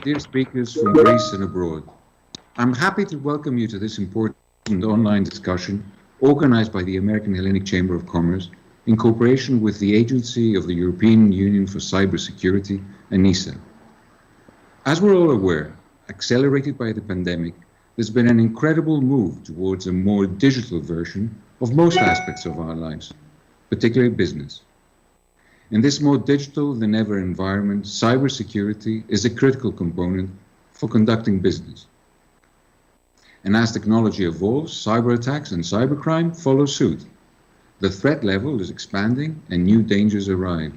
Dear speakers from Greece and abroad, I'm happy to welcome you to this important online discussion organized by the American-Hellenic Chamber of Commerce in cooperation with the Agency of the European Union for Cybersecurity, ENISA. As we're all aware, accelerated by the pandemic, there's been an incredible move towards a more digital version of most aspects of our lives, particularly business. In this more digital than ever environment, cybersecurity is a critical component for conducting business. And as technology evolves, cyber attacks and cybercrime follow suit. The threat level is expanding and new dangers arrive.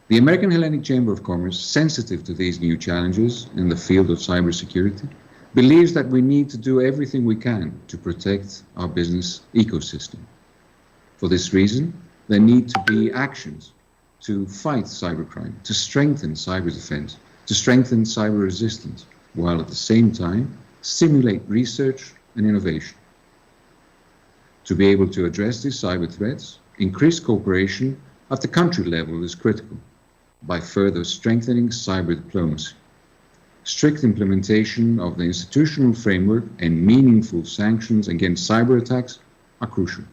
The American-Hellenic Chamber of Commerce, sensitive to these new challenges in the field of cybersecurity, believes that we need to do everything we can to protect our business ecosystem. For this reason, there need to be actions to fight cybercrime, to strengthen cyber defense, to strengthen cyber resistance, while at the same time stimulate research and innovation. To be able to address these cyber threats, increased cooperation at the country level is critical by further strengthening cyber diplomacy. Strict implementation of the institutional framework and meaningful sanctions against cyber attacks are crucial.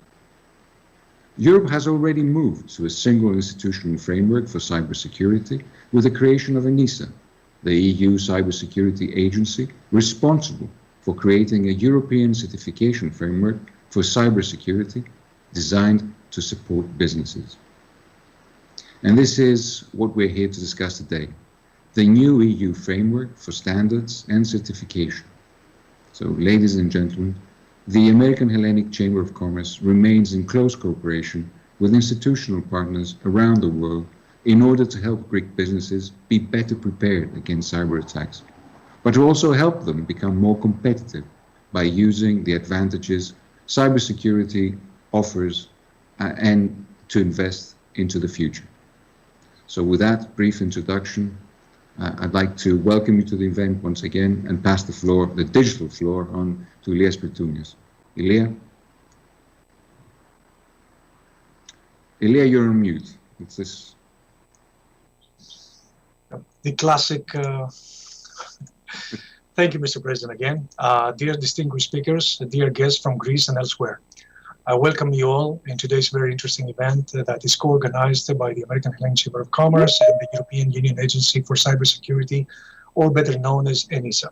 Europe has already moved to a single institutional framework for cybersecurity with the creation of ENISA, the EU Cybersecurity agency responsible for creating a European certification framework for cybersecurity designed to support businesses. And this is what we're here to discuss today, the new EU framework for standards and certification. So, ladies and gentlemen, the American-Hellenic Chamber of Commerce remains in close cooperation with institutional partners around the world in order to help Greek businesses be better prepared against cyber attacks, but to also help them become more competitive by using the advantages cybersecurity offers and to invest into the future. So with that brief introduction, I'd like to welcome you to the event once again and pass the floor, the digital floor, on to Ilias Pertounias. Ilia, you're on mute. It's this. The classic. Thank you, Mr. President, again. Dear distinguished speakers, dear guests from Greece and elsewhere. I welcome you all in today's very interesting event that is co-organized by the American-Hellenic Chamber of Commerce and the European Union Agency for Cybersecurity, or better known as ENISA.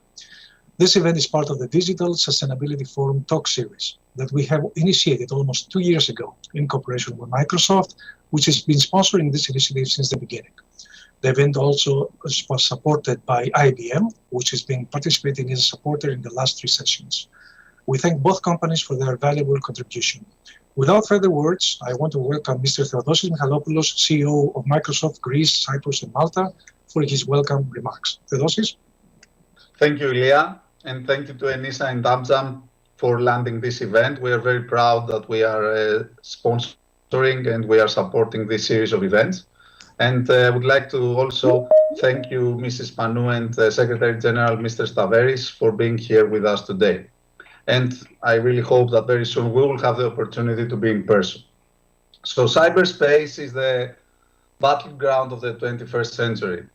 This event is part of the Digital Sustainability Forum Talk Series that we have initiated almost 2 years ago in cooperation with Microsoft, which has been sponsoring this initiative since the beginning. The event also was supported by IBM, which has been participating as a supporter in the last 3 sessions. We thank both companies for their valuable contribution. Without further words, I want to welcome Mr. Theodosis Michalopoulos, CEO of Microsoft Greece, Cyprus, and Malta, for his welcome remarks. Theodosis? Thank you, Ilia, and thank you to ENISA and Amjam for landing this event. We are very proud that we are sponsoring and we are supporting this series of events. And I would like to also thank you, Mrs. Panou, and Secretary General, Mr. Staveris, for being here with us today. And I really hope that very soon we will have the opportunity to be in person. So cyberspace is the battleground of the 21st century.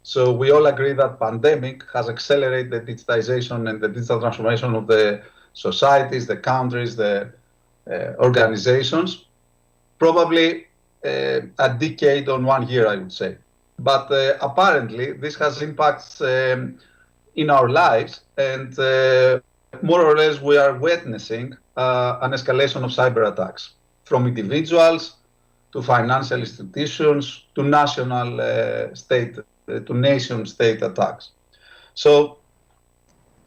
So we all agree that pandemic has accelerated the digitization and the digital transformation of the societies, the countries, the organizations, probably a decade on 1 year, I would say. But apparently this has impacts in our lives, and more or less we are witnessing an escalation of cyber attacks from individuals to financial institutions to national to nation-state attacks. So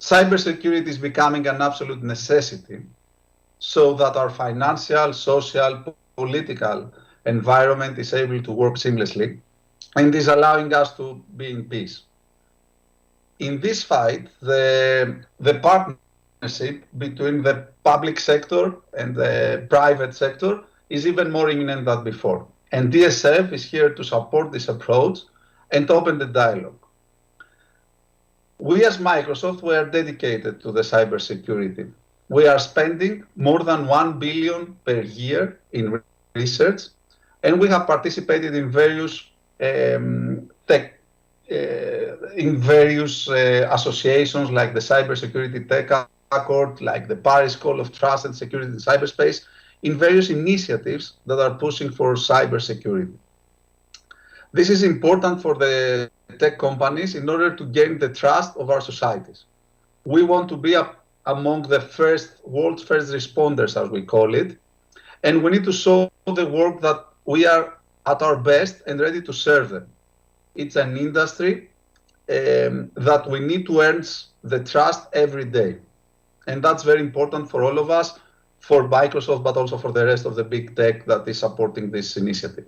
cybersecurity is becoming an absolute necessity so that our financial, social, political environment is able to work seamlessly and is allowing us to be in peace. In this fight, the partnership between the public sector and the private sector is even more imminent than before. And DSF is here to support this approach and open the dialogue. We as Microsoft were dedicated to the cybersecurity. We are spending more than 1 billion per year in research, and we have participated in various associations like the Cybersecurity Tech Accord, like the Paris Call of Trust and Security in Cyberspace, in various initiatives that are pushing for cybersecurity. This is important for the tech companies in order to gain the trust of our societies. We want to be among the world's first responders, as we call it, and we need to show the world that we are at our best and ready to serve them. It's an industry that we need to earn the trust every day. And that's very important for all of us, for Microsoft, but also for the rest of the big tech that is supporting this initiative.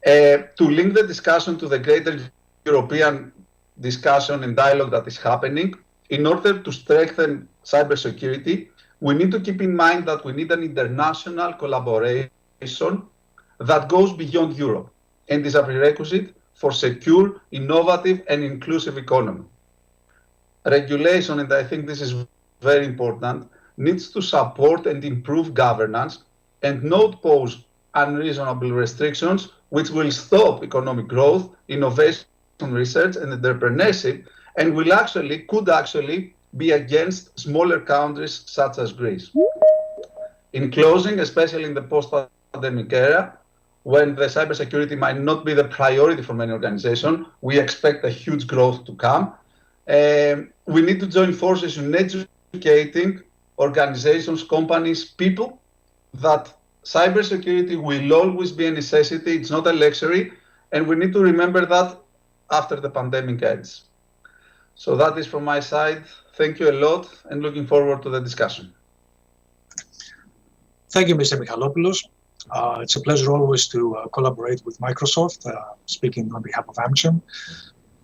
To link the discussion to the greater European discussion and dialogue that is happening, in order to strengthen cybersecurity, we need to keep in mind that we need an international collaboration that goes beyond Europe and is a prerequisite for secure, innovative, and inclusive economy. Regulation, and I think this is very important, needs to support and improve governance and not pose unreasonable restrictions which will stop economic growth, innovation, research, and entrepreneurship, and could actually be against smaller countries such as Greece. In closing, especially in the post-pandemic era, when the cybersecurity might not be the priority for many organizations, we expect a huge growth to come. We need to join forces in educating organizations, companies, people that cybersecurity will always be a necessity. It's not a luxury, and we need to remember that after the pandemic ends. So that is from my side. Thank you a lot, and looking forward to the discussion. Thank you, Mr. Michalopoulos. It's a pleasure always to collaborate with Microsoft, speaking on behalf of AmCham.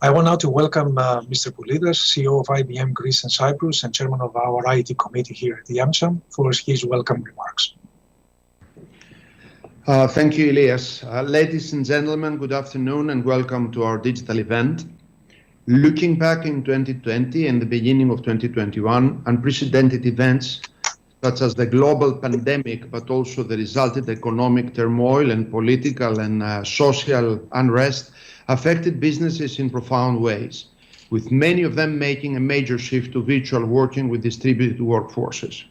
I want now to welcome Mr. Poulides, CEO of IBM Greece and Cyprus and chairman of our IT committee here at the AmCham, for his welcome remarks. Thank you, Elias. Ladies and gentlemen, good afternoon and welcome to our digital event. Looking back in 2020 and the beginning of 2021, unprecedented events such as the global pandemic, but also the resultant economic turmoil and political and social unrest affected businesses in profound ways, with many of them making a major shift to virtual working with distributed workforces.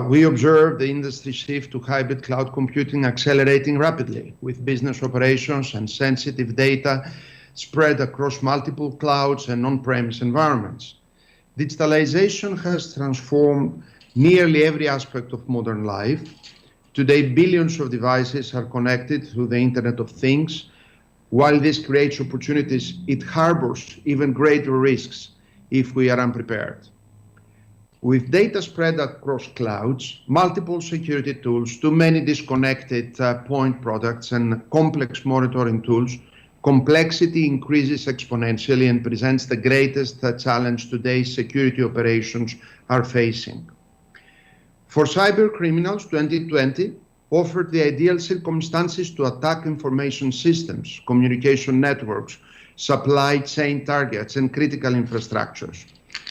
We observed the industry shift to hybrid cloud computing accelerating rapidly, with business operations and sensitive data spread across multiple clouds and on-premise environments. Digitalization has transformed nearly every aspect of modern life. Today, billions of devices are connected through the Internet of Things. While this creates opportunities, it harbors even greater risks if we are unprepared. With data spread across clouds, multiple security tools, too many disconnected point products, and complex monitoring tools, complexity increases exponentially and presents the greatest challenge today's security operations are facing. For cyber criminals, 2020 offered the ideal circumstances to attack information systems, communication networks, supply chain targets, and critical infrastructures.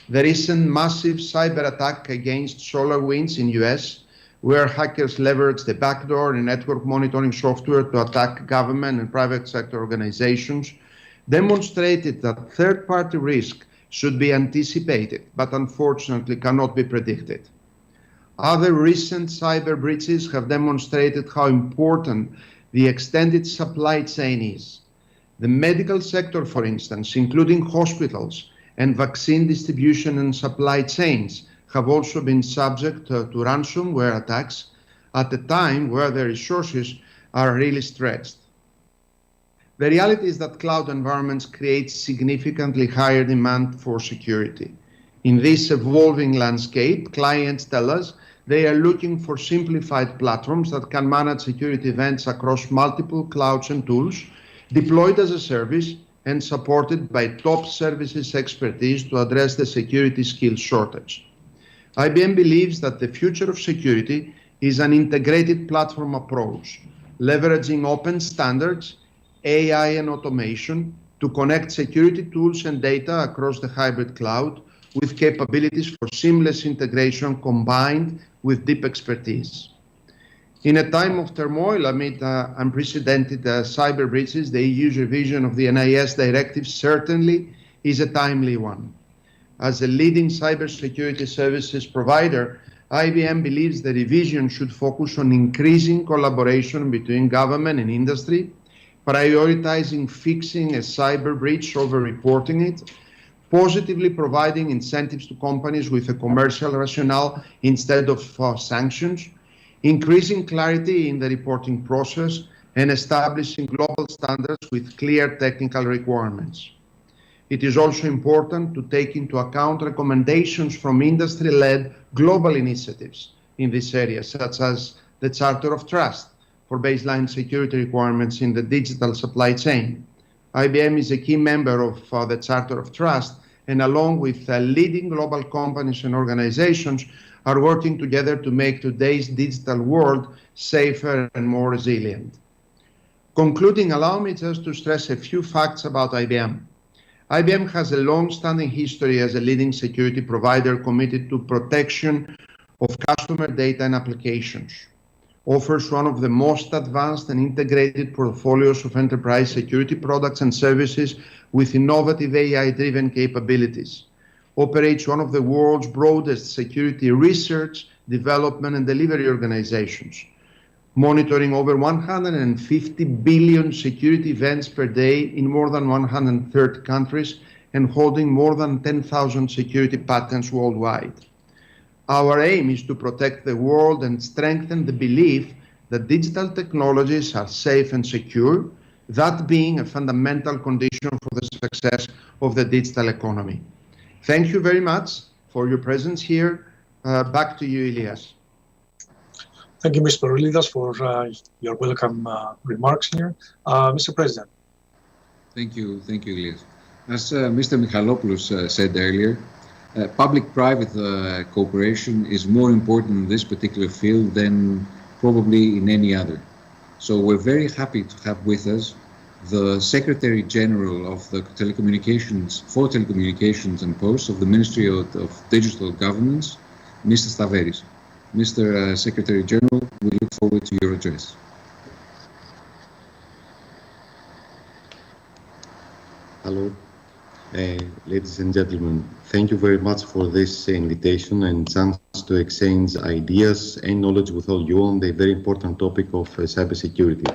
The recent massive cyber attack against SolarWinds in US, where hackers leveraged the backdoor and network monitoring software to attack government and private sector organizations, demonstrated that third-party risk should be anticipated, but unfortunately cannot be predicted. Other recent cyber breaches have demonstrated how important the extended supply chain is. The medical sector, for instance, including hospitals and vaccine distribution and supply chains, have also been subject to ransomware attacks at a time where their resources are really stretched. The reality is that cloud environments create significantly higher demand for security. In this evolving landscape, clients tell us they are looking for simplified platforms that can manage security events across multiple clouds and tools, deployed as a service and supported by top services expertise to address the security skills shortage. IBM believes that the future of security is an integrated platform approach, leveraging open standards, AI and automation to connect security tools and data across the hybrid cloud with capabilities for seamless integration combined with deep expertise. In a time of turmoil amid unprecedented cyber breaches, the EU's revision of the NIS directive certainly is a timely one. As a leading cybersecurity services provider, IBM believes the revision should focus on increasing collaboration between government and industry, prioritizing fixing a cyber breach over reporting it, positively providing incentives to companies with a commercial rationale instead of sanctions, increasing clarity in the reporting process, and establishing global standards with clear technical requirements. It is also important to take into account recommendations from industry-led global initiatives in this area, such as the Charter of Trust for baseline security requirements in the digital supply chain. IBM is a key member of the Charter of Trust, and along with leading global companies and organizations, are working together to make today's digital world safer and more resilient. Concluding, allow me just to stress a few facts about IBM. IBM has a long-standing history as a leading security provider committed to protection of customer data and applications, offers one of the most advanced and integrated portfolios of enterprise security products and services with innovative AI-driven capabilities, operates one of the world's broadest security research, development, and delivery organizations, monitoring over 150 billion security events per day in more than 130 countries and holding more than 10,000 security patents worldwide. Our aim is to protect the world and strengthen the belief that digital technologies are safe and secure, that being a fundamental condition for the success of the digital economy. Thank you very much for your presence here. Back to you, Ilias. Thank you, Mr. Paroulidas, for your welcome remarks here. Mr. President. Thank you, Ilias. As Mr. Michalopoulos said earlier, public-private cooperation is more important in this particular field than probably in any other. So we're very happy to have with us the Secretary General of the Telecommunications and Posts of the Ministry of Digital Governance, Mr. Staveris. Mr. Secretary General, we look forward to your address. Hello, ladies and gentlemen. Thank you very much for this invitation and chance to exchange ideas and knowledge with all you on the very important topic of cybersecurity.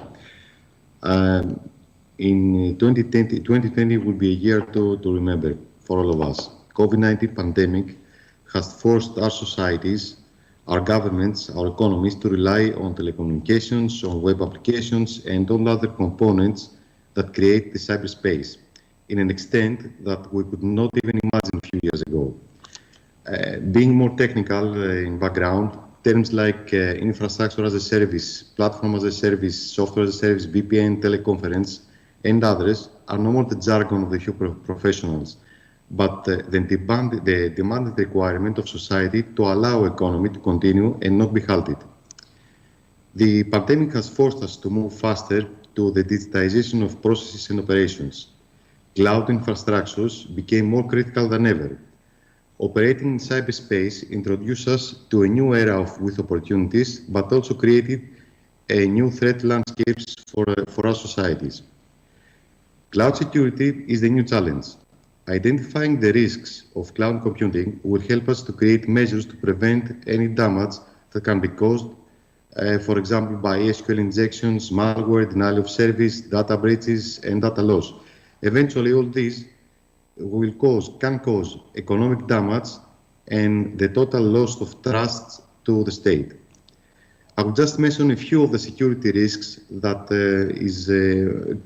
In 2020 will be a year to remember for all of us. COVID-19 pandemic has forced our societies, our governments, our economies to rely on telecommunications, on web applications, and on other components that create the cyberspace in an extent that we could not even imagine a few years ago. Being more technical in background, terms like infrastructure as a service, platform as a service, software as a service, VPN, teleconference, and others are no more the jargon of the few professionals, but the demanded requirement of society to allow economy to continue and not be halted. The pandemic has forced us to move faster to the digitization of processes and operations. Cloud infrastructures became more critical than ever. Operating in cyberspace introduced us to a new era with opportunities, but also created a new threat landscapes for our societies. Cloud security is the new challenge. Identifying the risks of cloud computing will help us to create measures to prevent any damage that can be caused, for example, by SQL injections, malware, denial of service, data breaches, and data loss. Eventually, all these can cause economic damage and the total loss of trust to the state. I will just mention a few of the security risks that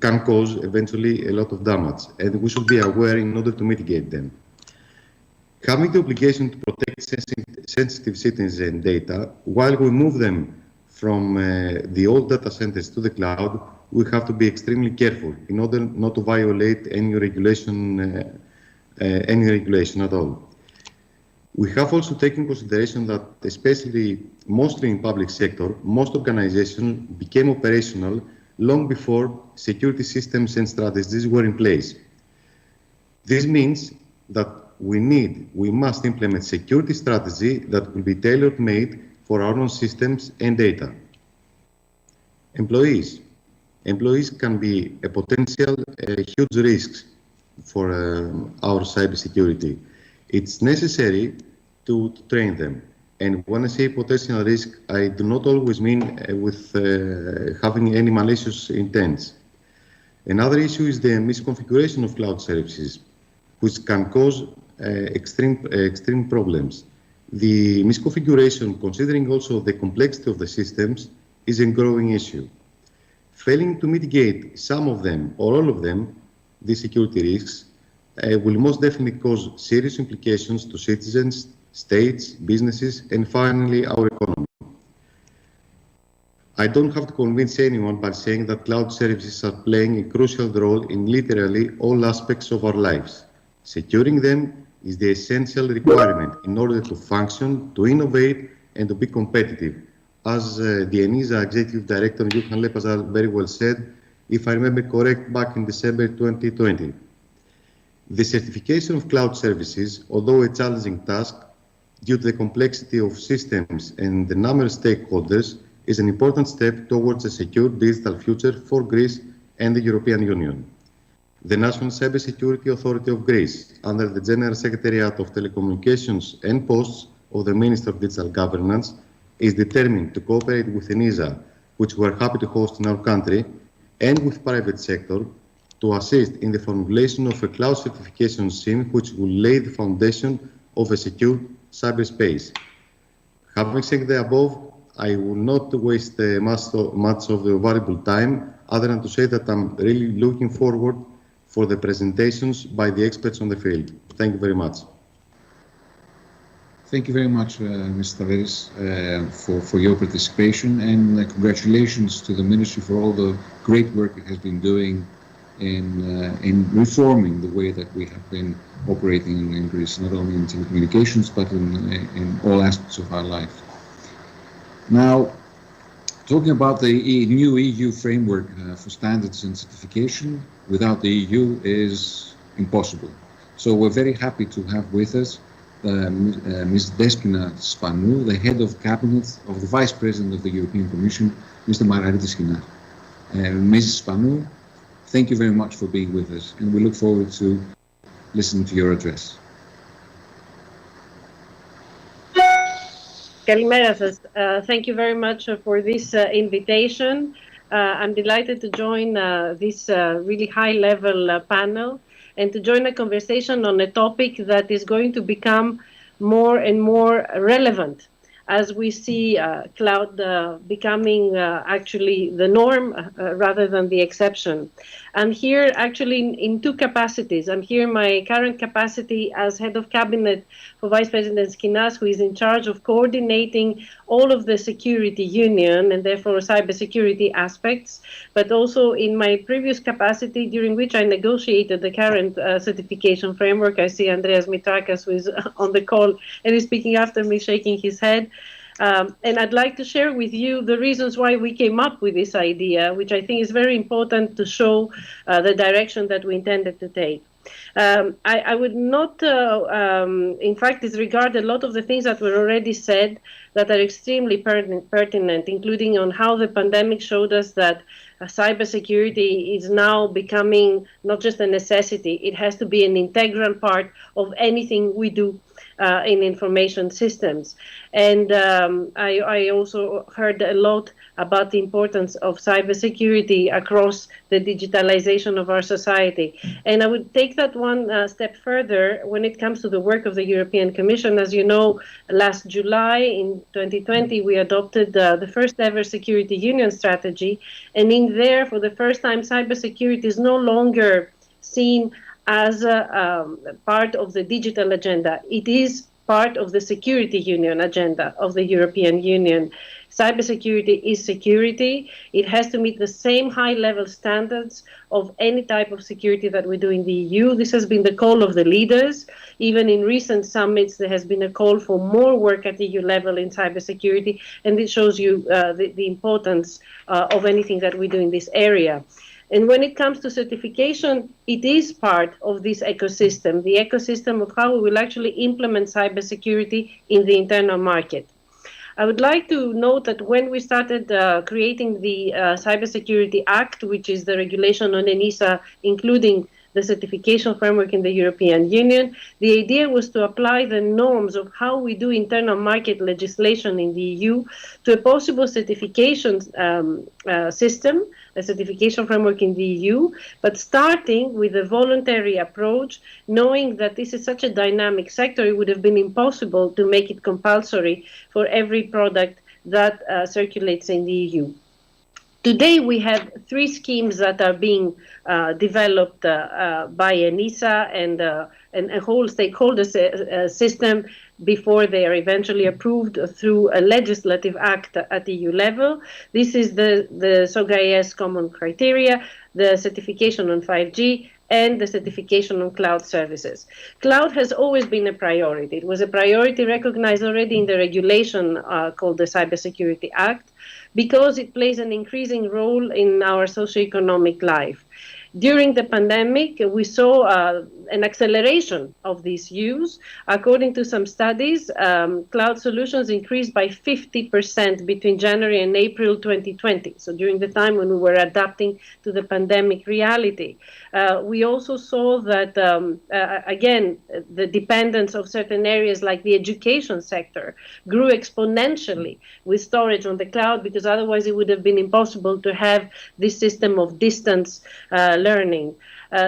can cause eventually a lot of damage, and we should be aware in order to mitigate them. Having the obligation to protect sensitive citizen data, while we move them from the old data centers to the cloud, we have to be extremely careful in order not to violate any regulation at all. We have also taken consideration that, especially mostly in public sector, most organizations became operational long before security systems and strategies were in place. This means that we must implement security strategy that will be tailor-made for our own systems and data. Employees can be a potential huge risk for our cybersecurity. It's necessary to train them. And when I say potential risk, I do not always mean with having any malicious intents. Another issue is the misconfiguration of cloud services, which can cause extreme problems. The misconfiguration, considering also the complexity of the systems, is a growing issue. Failing to mitigate some of them or all of them, these security risks, will most definitely cause serious implications to citizens, states, businesses, and finally our economy. I don't have to convince anyone by saying that cloud services are playing a crucial role in literally all aspects of our lives. Securing them is the essential requirement in order to function, to innovate, and to be competitive. As the ENISA Executive Director, Johan Lepazal, very well said, if I remember correct, back in December 2020. The certification of cloud services, although a challenging task, due to the complexity of systems and the number of stakeholders, is an important step towards a secure digital future for Greece and the European Union. The National Cybersecurity Authority of Greece, under the General Secretariat of Telecommunications and Posts of the Minister of Digital Governance, is determined to cooperate with ENISA, which we are happy to host in our country, and with private sector to assist in the formulation of a cloud certification scheme which will lay the foundation of a secure cyberspace. Having said the above, I will not waste much of the valuable time, other than to say that I'm really looking forward for the presentations by the experts on the field. Thank you very much. Thank you very much, Mr. Taveris, for your participation, and congratulations to the Ministry for all the great work it has been doing in reforming the way that we have been operating in Greece, not only in telecommunications, but in all aspects of our life. Now, talking about the new EU framework for standards and certification, without the EU is impossible. So we're very happy to have with us Ms. Despina Spanou, the head of cabinet of the Vice President of the European Commission, Mr. Margaritis Chinas. Ms. Spanou, thank you very much for being with us, and we look forward to listening to your address. Kalimera says, thank you very much for this invitation. I'm delighted to join this really high-level panel and to join a conversation on a topic that is going to become more and more relevant as we see cloud becoming actually the norm rather than the exception. I'm here actually in two capacities. I'm here in my current capacity as head of cabinet for Vice President Chinas, who is in charge of coordinating all of the security union and therefore cybersecurity aspects, but also in my previous capacity during which I negotiated the current certification framework. I see Andreas Mitrakas, who is on the call and is speaking after me, shaking his head. And I'd like to share with you the reasons why we came up with this idea, which I think is very important to show the direction that we intended to take. I would not, in fact, disregard a lot of the things that were already said that are extremely pertinent, including on how the pandemic showed us that cybersecurity is now becoming not just a necessity, it has to be an integral part of anything we do in information systems. And I also heard a lot about the importance of cybersecurity across the digitalization of our society. And I would take that one step further when it comes to the work of the European Commission. As you know, last July in 2020, we adopted the first ever security union strategy. And in there, for the first time, cybersecurity is no longer seen as a part of the digital agenda. It is part of the security union agenda of the European Union. Cybersecurity is security. It has to meet the same high-level standards of any type of security that we do in the EU. This has been the call of the leaders. Even in recent summits, there has been a call for more work at EU level in cybersecurity, and it shows you the importance of anything that we do in this area. And when it comes to certification, it is part of this ecosystem, the ecosystem of how we will actually implement cybersecurity in the internal market. I would like to note that when we started creating the Cybersecurity Act, which is the regulation on ENISA, including the certification framework in the European Union, the idea was to apply the norms of how we do internal market legislation in the EU to a possible certification system, a certification framework in the EU, but starting with a voluntary approach, knowing that this is such a dynamic sector, it would have been impossible to make it compulsory for every product that circulates in the EU. Today, we have 3 schemes that are being developed by ENISA and a whole stakeholder system before they are eventually approved through a legislative act at EU level. This is the SOGA-ES common criteria, the certification on 5G, and the certification on cloud services. Cloud has always been a priority. It was a priority recognized already in the regulation called the Cybersecurity Act, because it plays an increasing role in our socioeconomic life. During the pandemic, we saw an acceleration of this use. According to some studies, cloud solutions increased by 50% between January and April 2020, so during the time when we were adapting to the pandemic reality. We also saw that, again, the dependence of certain areas like the education sector grew exponentially with storage on the cloud, because otherwise it would have been impossible to have this system of distance learning.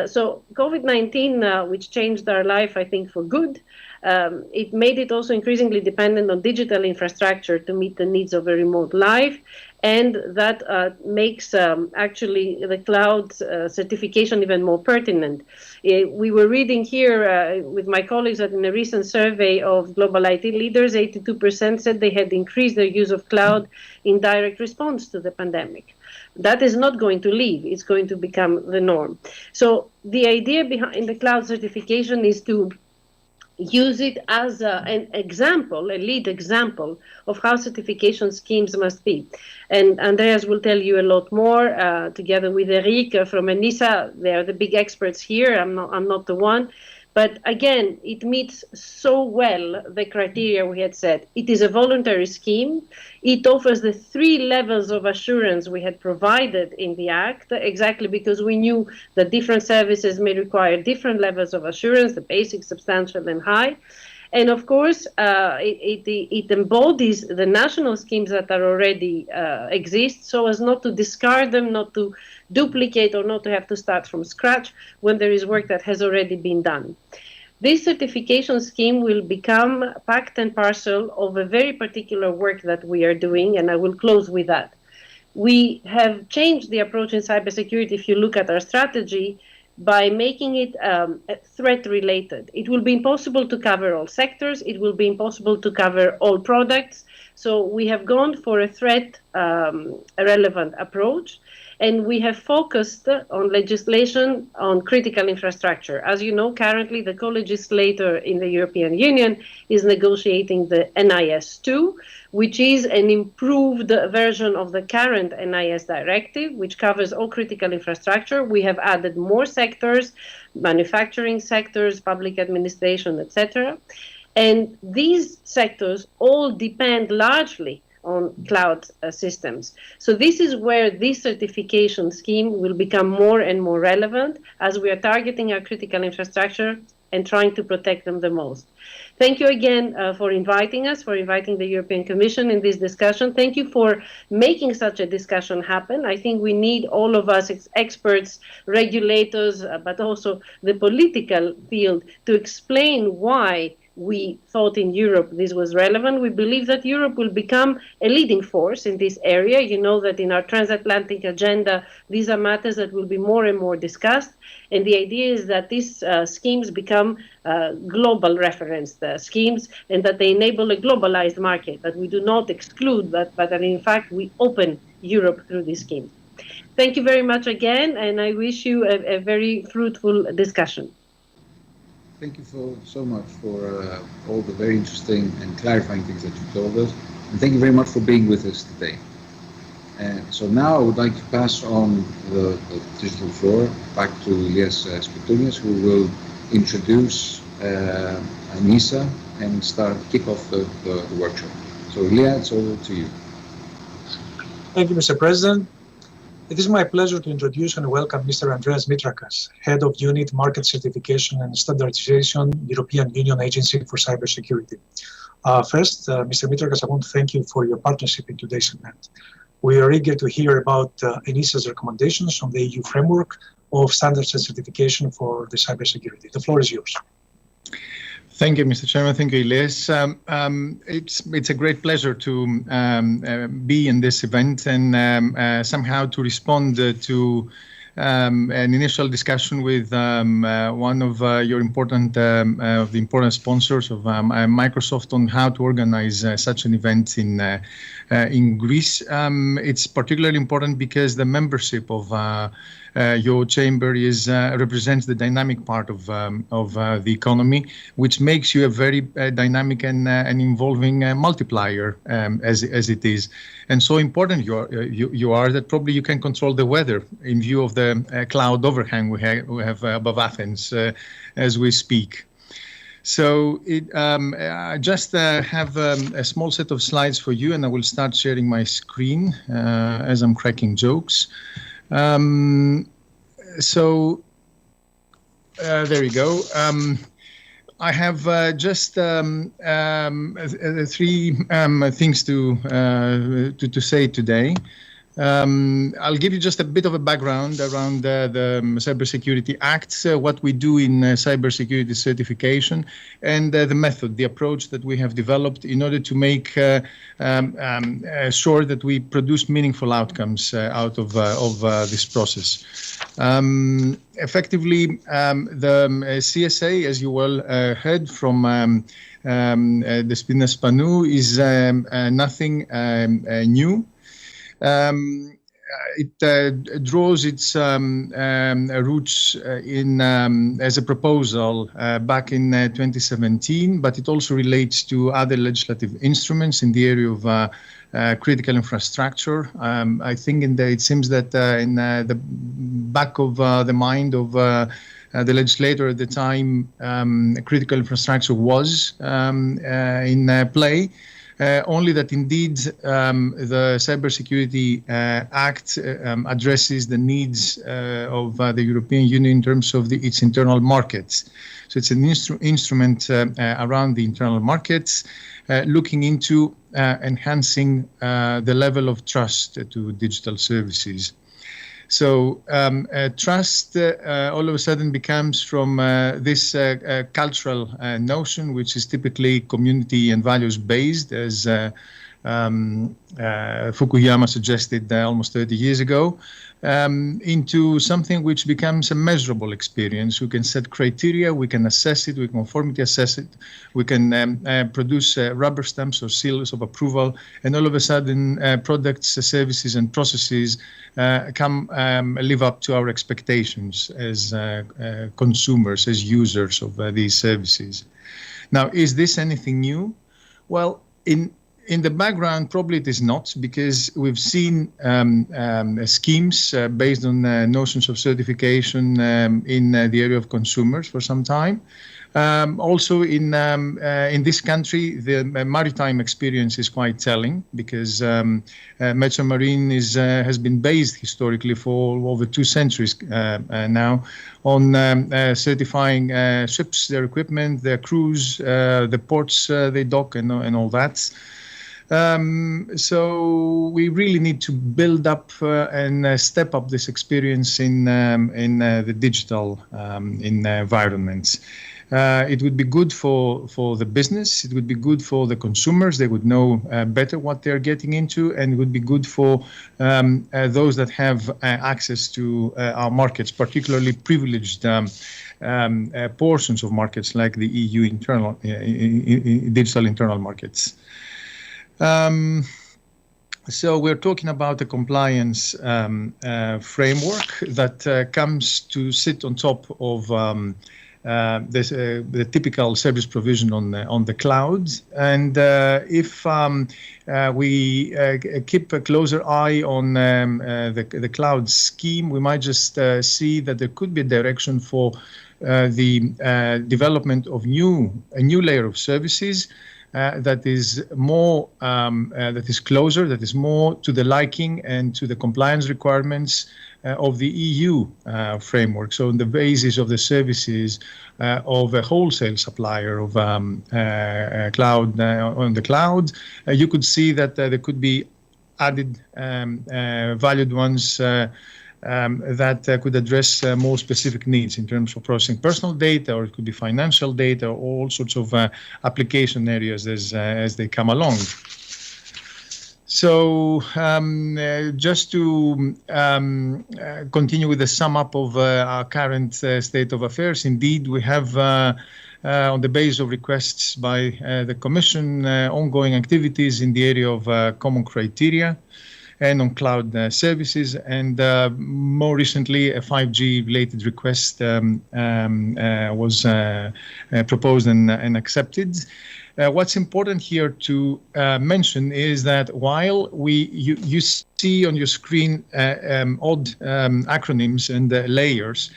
So COVID-19, which changed our life, I think, for good, it made it also increasingly dependent on digital infrastructure to meet the needs of a remote life. And that makes actually the cloud certification even more pertinent. We were reading here with my colleagues that in a recent survey of global IT leaders, 82% said they had increased their use of cloud in direct response to the pandemic. That is not going to leave. It's going to become the norm. So the idea behind the cloud certification is to use it as an example, a lead example of how certification schemes must be. And Andreas will tell you a lot more, together with Eric from ENISA. They are the big experts here. I'm not the one. But again, it meets so well the criteria we had set. It is a voluntary scheme. It offers the 3 levels of assurance we had provided in the Act, exactly because we knew that different services may require different levels of assurance, the basic, substantial, and high. And of course, it embodies the national schemes that are already exist, so as not to discard them, not to duplicate, or not to have to start from scratch when there is work that has already been done. This certification scheme will become part and parcel of a very particular work that we are doing, and I will close with that. We have changed the approach in cybersecurity, if you look at our strategy, by making it threat related. It will be impossible to cover all sectors. It will be impossible to cover all products. So we have gone for a threat relevant approach, and we have focused on legislation on critical infrastructure. As you know, currently the co-legislator in the European Union is negotiating the NIS2, which is an improved version of the current NIS directive, which covers all critical infrastructure. We have added more sectors, manufacturing sectors, public administration, etc. And these sectors all depend largely on cloud systems. So this is where this certification scheme will become more and more relevant as we are targeting our critical infrastructure and trying to protect them the most. Thank you again for inviting us, for inviting the European Commission in this discussion. Thank you for making such a discussion happen. I think we need all of us, experts, regulators, but also the political field, to explain why we thought in Europe this was relevant. We believe that Europe will become a leading force in this area. You know that in our transatlantic agenda, these are matters that will be more and more discussed. And the idea is that these schemes become global reference schemes, and that they enable a globalized market, that we do not exclude that, but that in fact we open Europe through this scheme. Thank you very much again, and I wish you a very fruitful discussion. Thank you so much for all the very interesting and clarifying things that you told us. And thank you very much for being with us today. So now I would like to pass on the digital floor back to Elias Spitoulias, who will introduce ENISA and kick off the workshop. So Elias, it's over to you. Thank you, Mr. President. It is my pleasure to introduce and welcome Mr. Andreas Mitrakas, Head of Unit Market Certification and Standardization, European Union Agency for Cybersecurity. First, Mr. Mitrakas, I want to thank you for your partnership in today's event. We are eager to hear about ENISA's recommendations on the EU framework of standards and certification for the cybersecurity. The floor is yours. Thank you, Mr. Chairman. Thank you, Elias. It's a great pleasure to be in this event and somehow to respond to an initial discussion with one of your the important sponsors of Microsoft on how to organize such an event in Greece. It's particularly important because the membership of your chamber represents the dynamic part of the economy, which makes you a very dynamic and involving multiplier as it is. And so important you are that probably you can control the weather in view of the cloud overhang we have above Athens as we speak. So I just have a small set of slides for you, and I will start sharing my screen as I'm cracking jokes. So there you go. I have just 3 things to say today. I'll give you just a bit of a background around the Cybersecurity Act, what we do in cybersecurity certification, and the method, the approach that we have developed in order to make sure that we produce meaningful outcomes out of this process. Effectively, the CSA, as you well heard from Despina Spanou, is nothing new. It draws its roots in as a proposal back in 2017, but it also relates to other legislative instruments in the area of critical infrastructure. I think it seems that in the back of the mind of the legislator at the time, critical infrastructure was in play. Only that indeed the Cybersecurity Act addresses the needs of the European Union in terms of its internal markets. So it's an instrument around the internal markets, looking into enhancing the level of trust to digital services. So trust all of a sudden becomes from this cultural notion, which is typically community and values based, as Fukuyama suggested almost 30 years ago, into something which becomes a measurable experience. We can set criteria, we can assess it, we can conformity assess it, we can produce rubber stamps or seals of approval, and all of a sudden products, services, and processes live up to our expectations as consumers, as users of these services. Now, is this anything new? Well, in the background, probably it is not, because we've seen schemes based on notions of certification in the area of consumers for some time. Also in this country, the maritime experience is quite telling, because Metro Marine has been based historically for over 2 centuries now on certifying ships, their equipment, their crews, the ports they dock, and all that. So we really need to build up and step up this experience in the digital environments. It would be good for the business. It would be good for the consumers. They would know better what they're getting into, and it would be good for those that have access to our markets, particularly privileged portions of markets like the EU internal digital internal markets. So we're talking about a compliance framework that comes to sit on top of the typical service provision on the cloud. And if we keep a closer eye on the cloud scheme, we might just see that there could be a direction for the development of a new layer of services that is more, that is closer, that is more to the liking and to the compliance requirements of the EU framework. So on the basis of the services of a wholesale supplier of cloud on the cloud, you could see that there could be added valued ones that could address more specific needs in terms of processing personal data, or it could be financial data, or all sorts of application areas as they come along. So just to continue with the sum up of our current state of affairs, indeed we have on the basis of requests by the Commission ongoing activities in the area of common criteria and on cloud services, and more recently a 5G related request was proposed and accepted. What's important here to mention is that while you see on your screen odd acronyms and layers,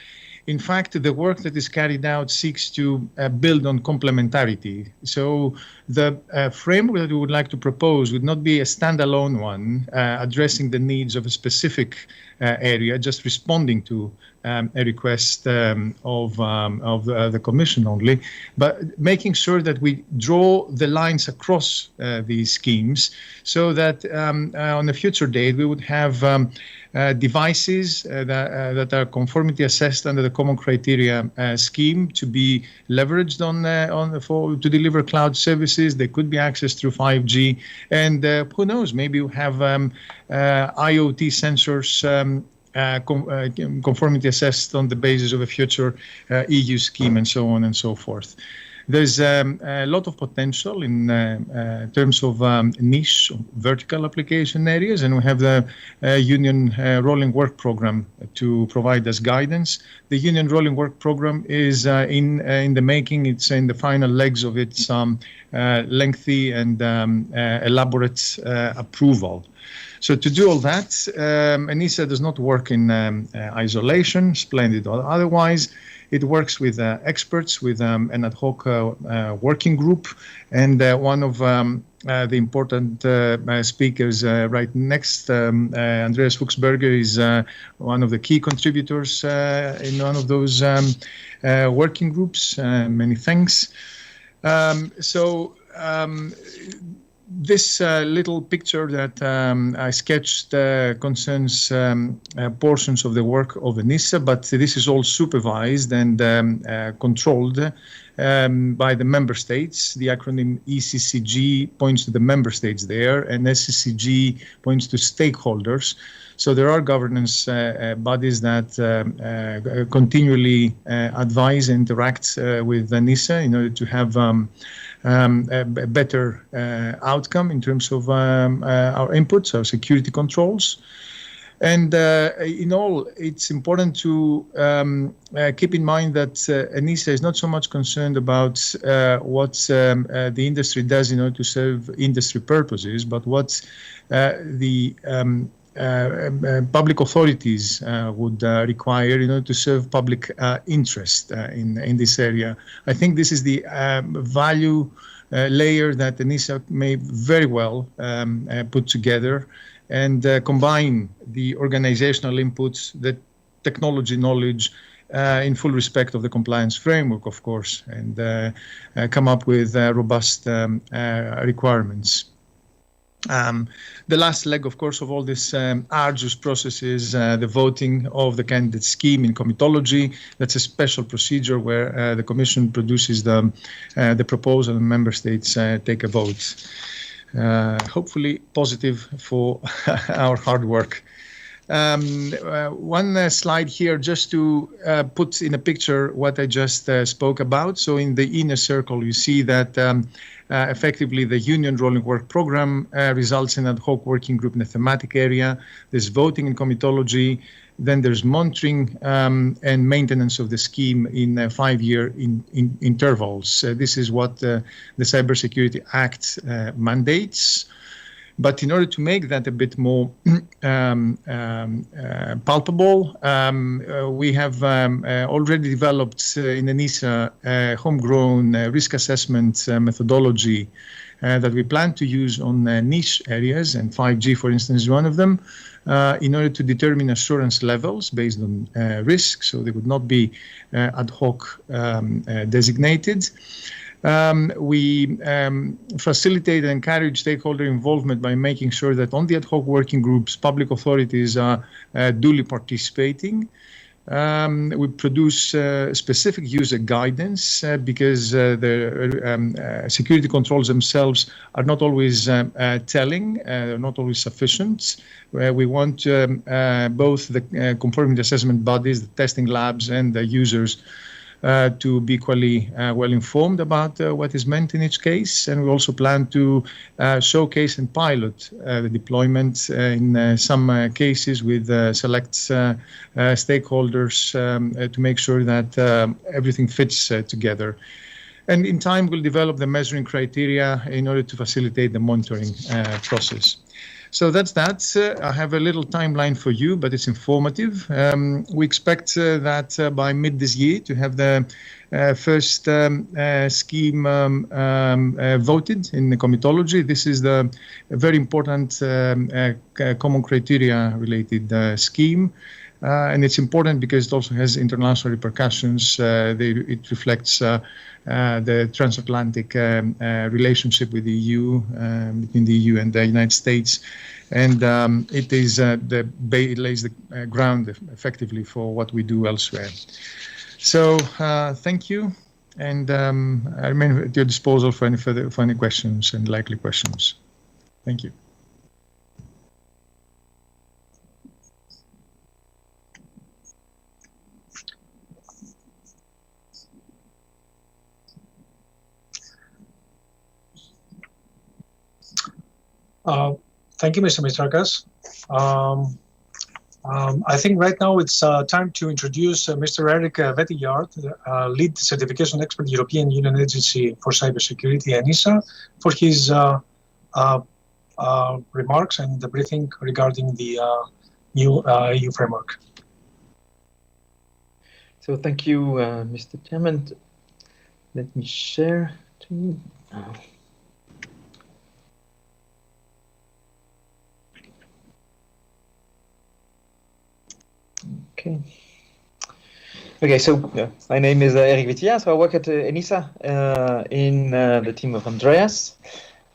in fact, the work that is carried out seeks to build on complementarity. So the framework that we would like to propose would not be a standalone one addressing the needs of a specific area, just responding to a request of the Commission only, but making sure that we draw the lines across these schemes so that on a future date we would have devices that are conformity assessed under the common criteria scheme to be leveraged to deliver cloud services. They could be accessed through 5G, and who knows, maybe you have IoT sensors conformity assessed on the basis of a future EU scheme, and so on and so forth. There's a lot of potential in terms of niche vertical application areas, and we have the Union Rolling Work Program to provide us guidance. The Union Rolling Work Program is in the making. It's in the final legs of its lengthy and elaborate approval. So to do all that, ENISA does not work in isolation, splendid or otherwise. It works with experts, with an ad hoc working group, and one of the important speakers right next, Andreas Fuchsberger, is one of the key contributors in one of those working groups. Many thanks. This little picture that I sketched concerns portions of the work of ENISA, but this is all supervised and controlled by the member states. The acronym ECCG points to the member states there, and SCCG points to stakeholders. So there are governance bodies that continually advise and interact with ENISA in order to have a better outcome in terms of our inputs, our security controls. And in all, it's important to keep in mind that ENISA is not so much concerned about what the industry does in order to serve industry purposes, but what the public authorities would require in order to serve public interest in this area. I think this is the value layer that ENISA may very well put together and combine the organizational inputs, the technology knowledge, in full respect of the compliance framework, of course, and come up with robust requirements. The last leg, of course, of all this arduous process is the voting of the candidate scheme in comitology. That's a special procedure where the Commission produces the proposal and member states take a vote. Hopefully positive for our hard work. One slide here just to put in a picture what I just spoke about. So in the inner circle, you see that effectively the union rolling work program results in ad hoc working group in a thematic area. There's voting in comitology. Then there's monitoring and maintenance of the scheme in 5-year intervals. This is what the Cybersecurity Act mandates. But in order to make that a bit more palpable, we have already developed in ENISA a homegrown risk assessment methodology that we plan to use on niche areas, and 5G, for instance, is one of them, in order to determine assurance levels based on risk, so they would not be ad hoc designated. We facilitate and encourage stakeholder involvement by making sure that on the ad hoc working groups, public authorities are duly participating. We produce specific user guidance because the security controls themselves are not always telling, not always sufficient. We want both the conformity assessment bodies, the testing labs, and the users to be equally well informed about what is meant in each case. And we also plan to showcase and pilot the deployment in some cases with select stakeholders to make sure that everything fits together. And in time, we'll develop the measuring criteria in order to facilitate the monitoring process. So that's that. I have a little timeline for you, but it's informative. We expect that by mid this year to have the first scheme voted in the comitology. This is the very important common criteria related scheme. And it's important because it also has international repercussions. It reflects the transatlantic relationship with the EU, between the EU and the United States. And it lays the ground effectively for what we do elsewhere. So thank you. And I remain at your disposal for any questions and likely questions. Thank you. Thank you, Mr. Mitrakas. I think right now it's time to introduce Mr. Eric Vétillard, lead certification expert, European Union Agency for Cybersecurity, ENISA, for his remarks and the briefing regarding the new EU framework. So thank you, Mr. Chairman. Let me share to you. Okay, so my name is Eric Vétillard, so I work at ENISA in the team of Andreas,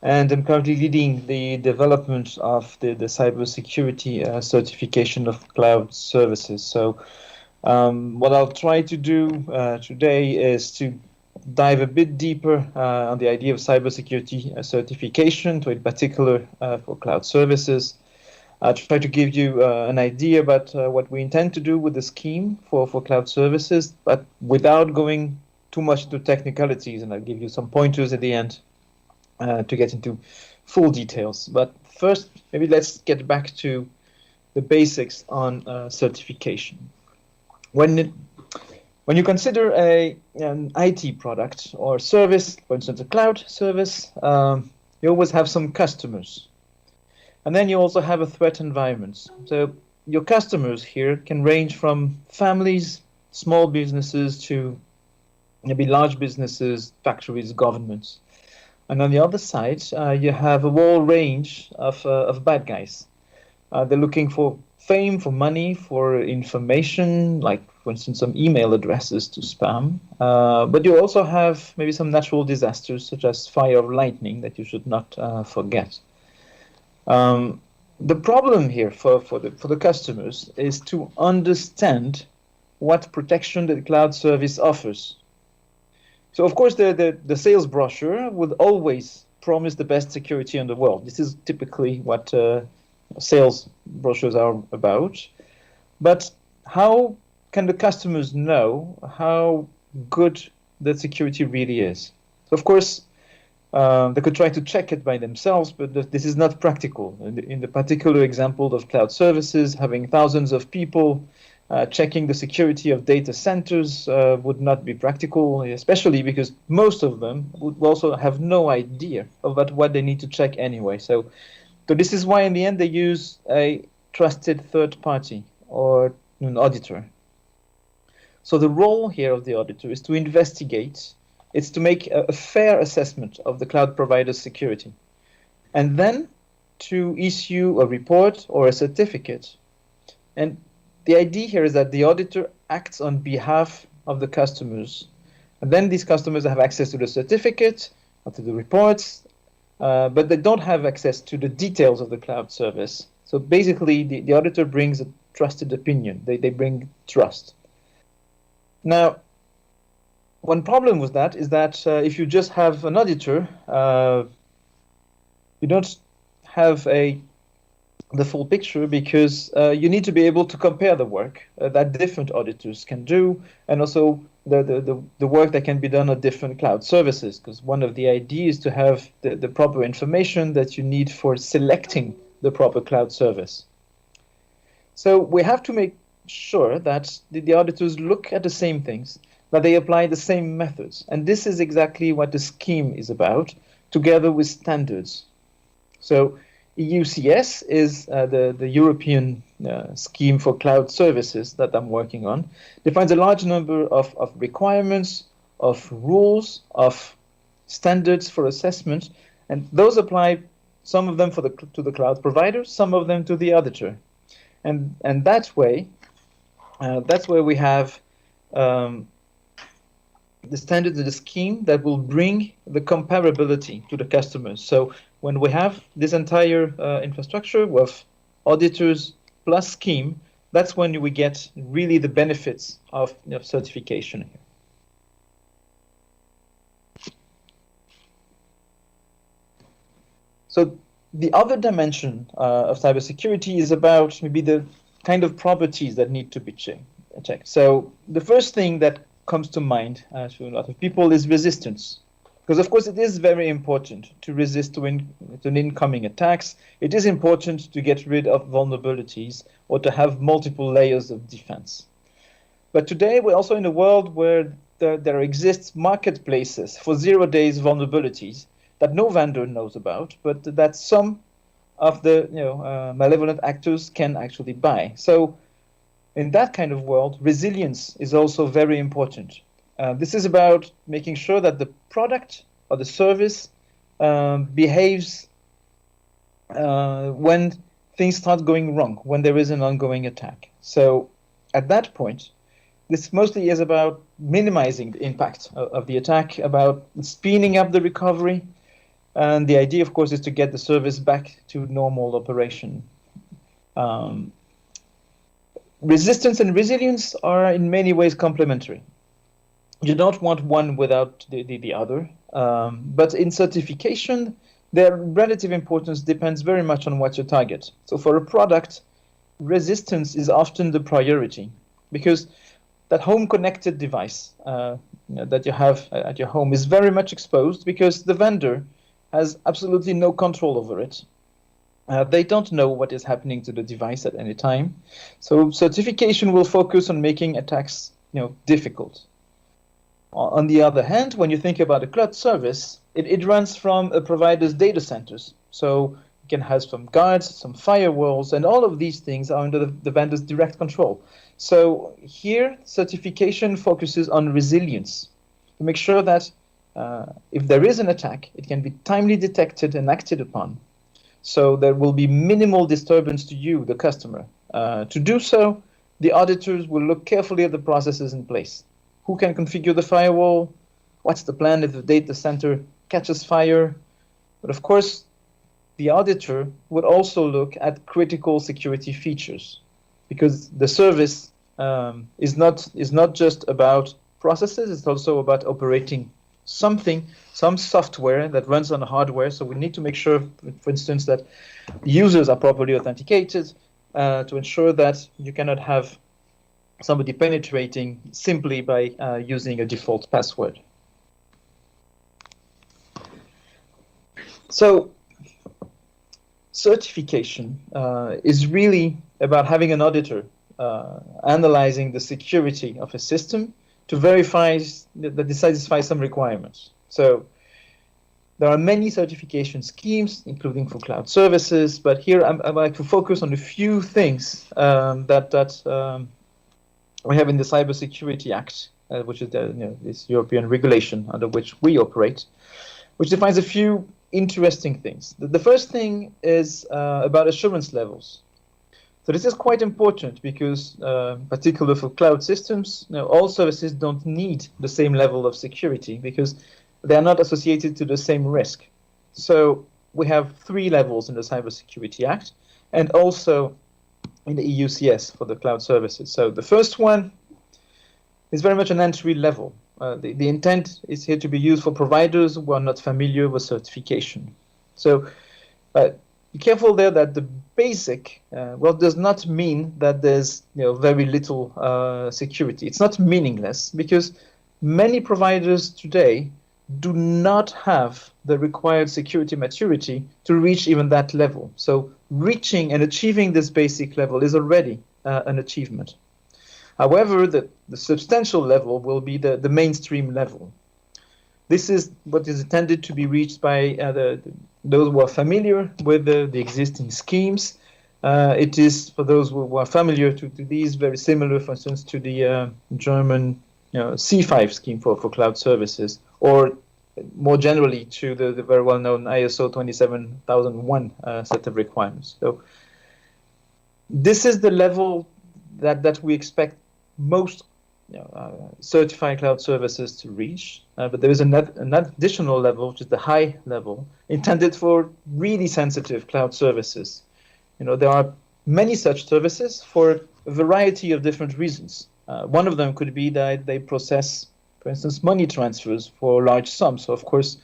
and I'm currently leading the development of the cybersecurity certification of cloud services. So what I'll try to do today is to dive a bit deeper on the idea of cybersecurity certification, in particular for cloud services. I'll try to give you an idea about what we intend to do with the scheme for cloud services, but without going too much into technicalities, and I'll give you some pointers at the end to get into full details. But first, maybe let's get back to the basics on certification. When you consider an IT product or service, for instance, a cloud service, you always have some customers. And then you also have a threat environment. So your customers here can range from families, small businesses, to maybe large businesses, factories, governments. And on the other side, you have a whole range of bad guys. They're looking for fame, for money, for information, like, for instance, some email addresses to spam. But you also have maybe some natural disasters, such as fire or lightning, that you should not forget. The problem here for the customers is to understand what protection the cloud service offers. So of course the sales brochure would always promise the best security in the world. This is typically what sales brochures are about. But how can the customers know how good the security really is? So of course, they could try to check it by themselves, but this is not practical. In the particular example of cloud services, having thousands of people checking the security of data centers would not be practical, especially because most of them would also have no idea about what they need to check anyway. So this is why in the end they use a trusted third party or an auditor. So the role here of the auditor is to investigate, it's to make a fair assessment of the cloud provider's security, and then to issue a report or a certificate. And the idea here is that the auditor acts on behalf of the customers, and then these customers have access to the certificate or to the reports, but they don't have access to the details of the cloud service. So basically, the auditor brings a trusted opinion. They bring trust. Now, one problem with that is that if you just have an auditor, you don't have the full picture, because you need to be able to compare the work that different auditors can do, and also the work that can be done on different cloud services, because one of the ideas is to have the proper information that you need for selecting the proper cloud service. So we have to make sure that the auditors look at the same things, that they apply the same methods. And this is exactly what the scheme is about, together with standards. So EUCS is the European scheme for cloud services that I'm working on. Defines a large number of requirements, of rules, of standards for assessment, and those apply, some of them to the cloud provider, some of them to the auditor. And that's where we have the standards of the scheme that will bring the comparability to the customers. So when we have this entire infrastructure with auditors plus scheme, that's when we get really the benefits of certification here. So the other dimension of cybersecurity is about maybe the kind of properties that need to be checked. So the first thing that comes to mind to a lot of people is resistance. Because of course it is very important to resist to incoming attacks. It is important to get rid of vulnerabilities or to have multiple layers of defense. But today we're also in a world where there exists marketplaces for 0 days vulnerabilities that no vendor knows about, but that some of the malevolent actors can actually buy. So in that kind of world, resilience is also very important. This is about making sure that the product or the service behaves when things start going wrong, when there is an ongoing attack. So at that point, this mostly is about minimizing the impact of the attack, about speeding up the recovery. And the idea, of course, is to get the service back to normal operation. Resistance and resilience are in many ways complementary. You don't want one without the other. But in certification, their relative importance depends very much on what you target. So for a product, resistance is often the priority, because that home connected device that you have at your home is very much exposed because the vendor has absolutely no control over it. They don't know what is happening to the device at any time. So certification will focus on making attacks difficult. On the other hand, when you think about a cloud service, it runs from a provider's data centers. So it can have some guards, some firewalls, and all of these things are under the vendor's direct control. So here, certification focuses on resilience to make sure that if there is an attack, it can be timely detected and acted upon. So there will be minimal disturbance to you, the customer. To do so, the auditors will look carefully at the processes in place. Who can configure the firewall? What's the plan if the data center catches fire? But of course, the auditor would also look at critical security features, because the service is not just about processes, it's also about operating something, some software that runs on hardware. So we need to make sure, for instance, that users are properly authenticated, to ensure that you cannot have somebody penetrating simply by using a default password. So certification is really about having an auditor analyzing the security of a system to verify that it satisfies some requirements. So there are many certification schemes, including for cloud services, but here I'd like to focus on a few things that we have in the Cybersecurity Act, which is this European regulation under which we operate, which defines a few interesting things. The first thing is about assurance levels. So this is quite important because, particularly for cloud systems, all services don't need the same level of security because they are not associated to the same risk. So we have 3 levels in the Cybersecurity Act, and also in the EU CS for the cloud services. So the first one is very much an entry level. The intent is here to be used for providers who are not familiar with certification. So be careful there that the basic does not mean that there's very little security. It's not meaningless because many providers today do not have the required security maturity to reach even that level. So reaching and achieving this basic level is already an achievement. However, the substantial level will be the mainstream level. This is what is intended to be reached by those who are familiar with the existing schemes. It is for those who are familiar to these, very similar, for instance, to the German C5 scheme for cloud services, or more generally to the very well-known ISO 27001 set of requirements. So this is the level that we expect most certified cloud services to reach, but there is an additional level, which is the high level, intended for really sensitive cloud services. There are many such services for a variety of different reasons. One of them could be that they process, for instance, money transfers for large sums. So of course,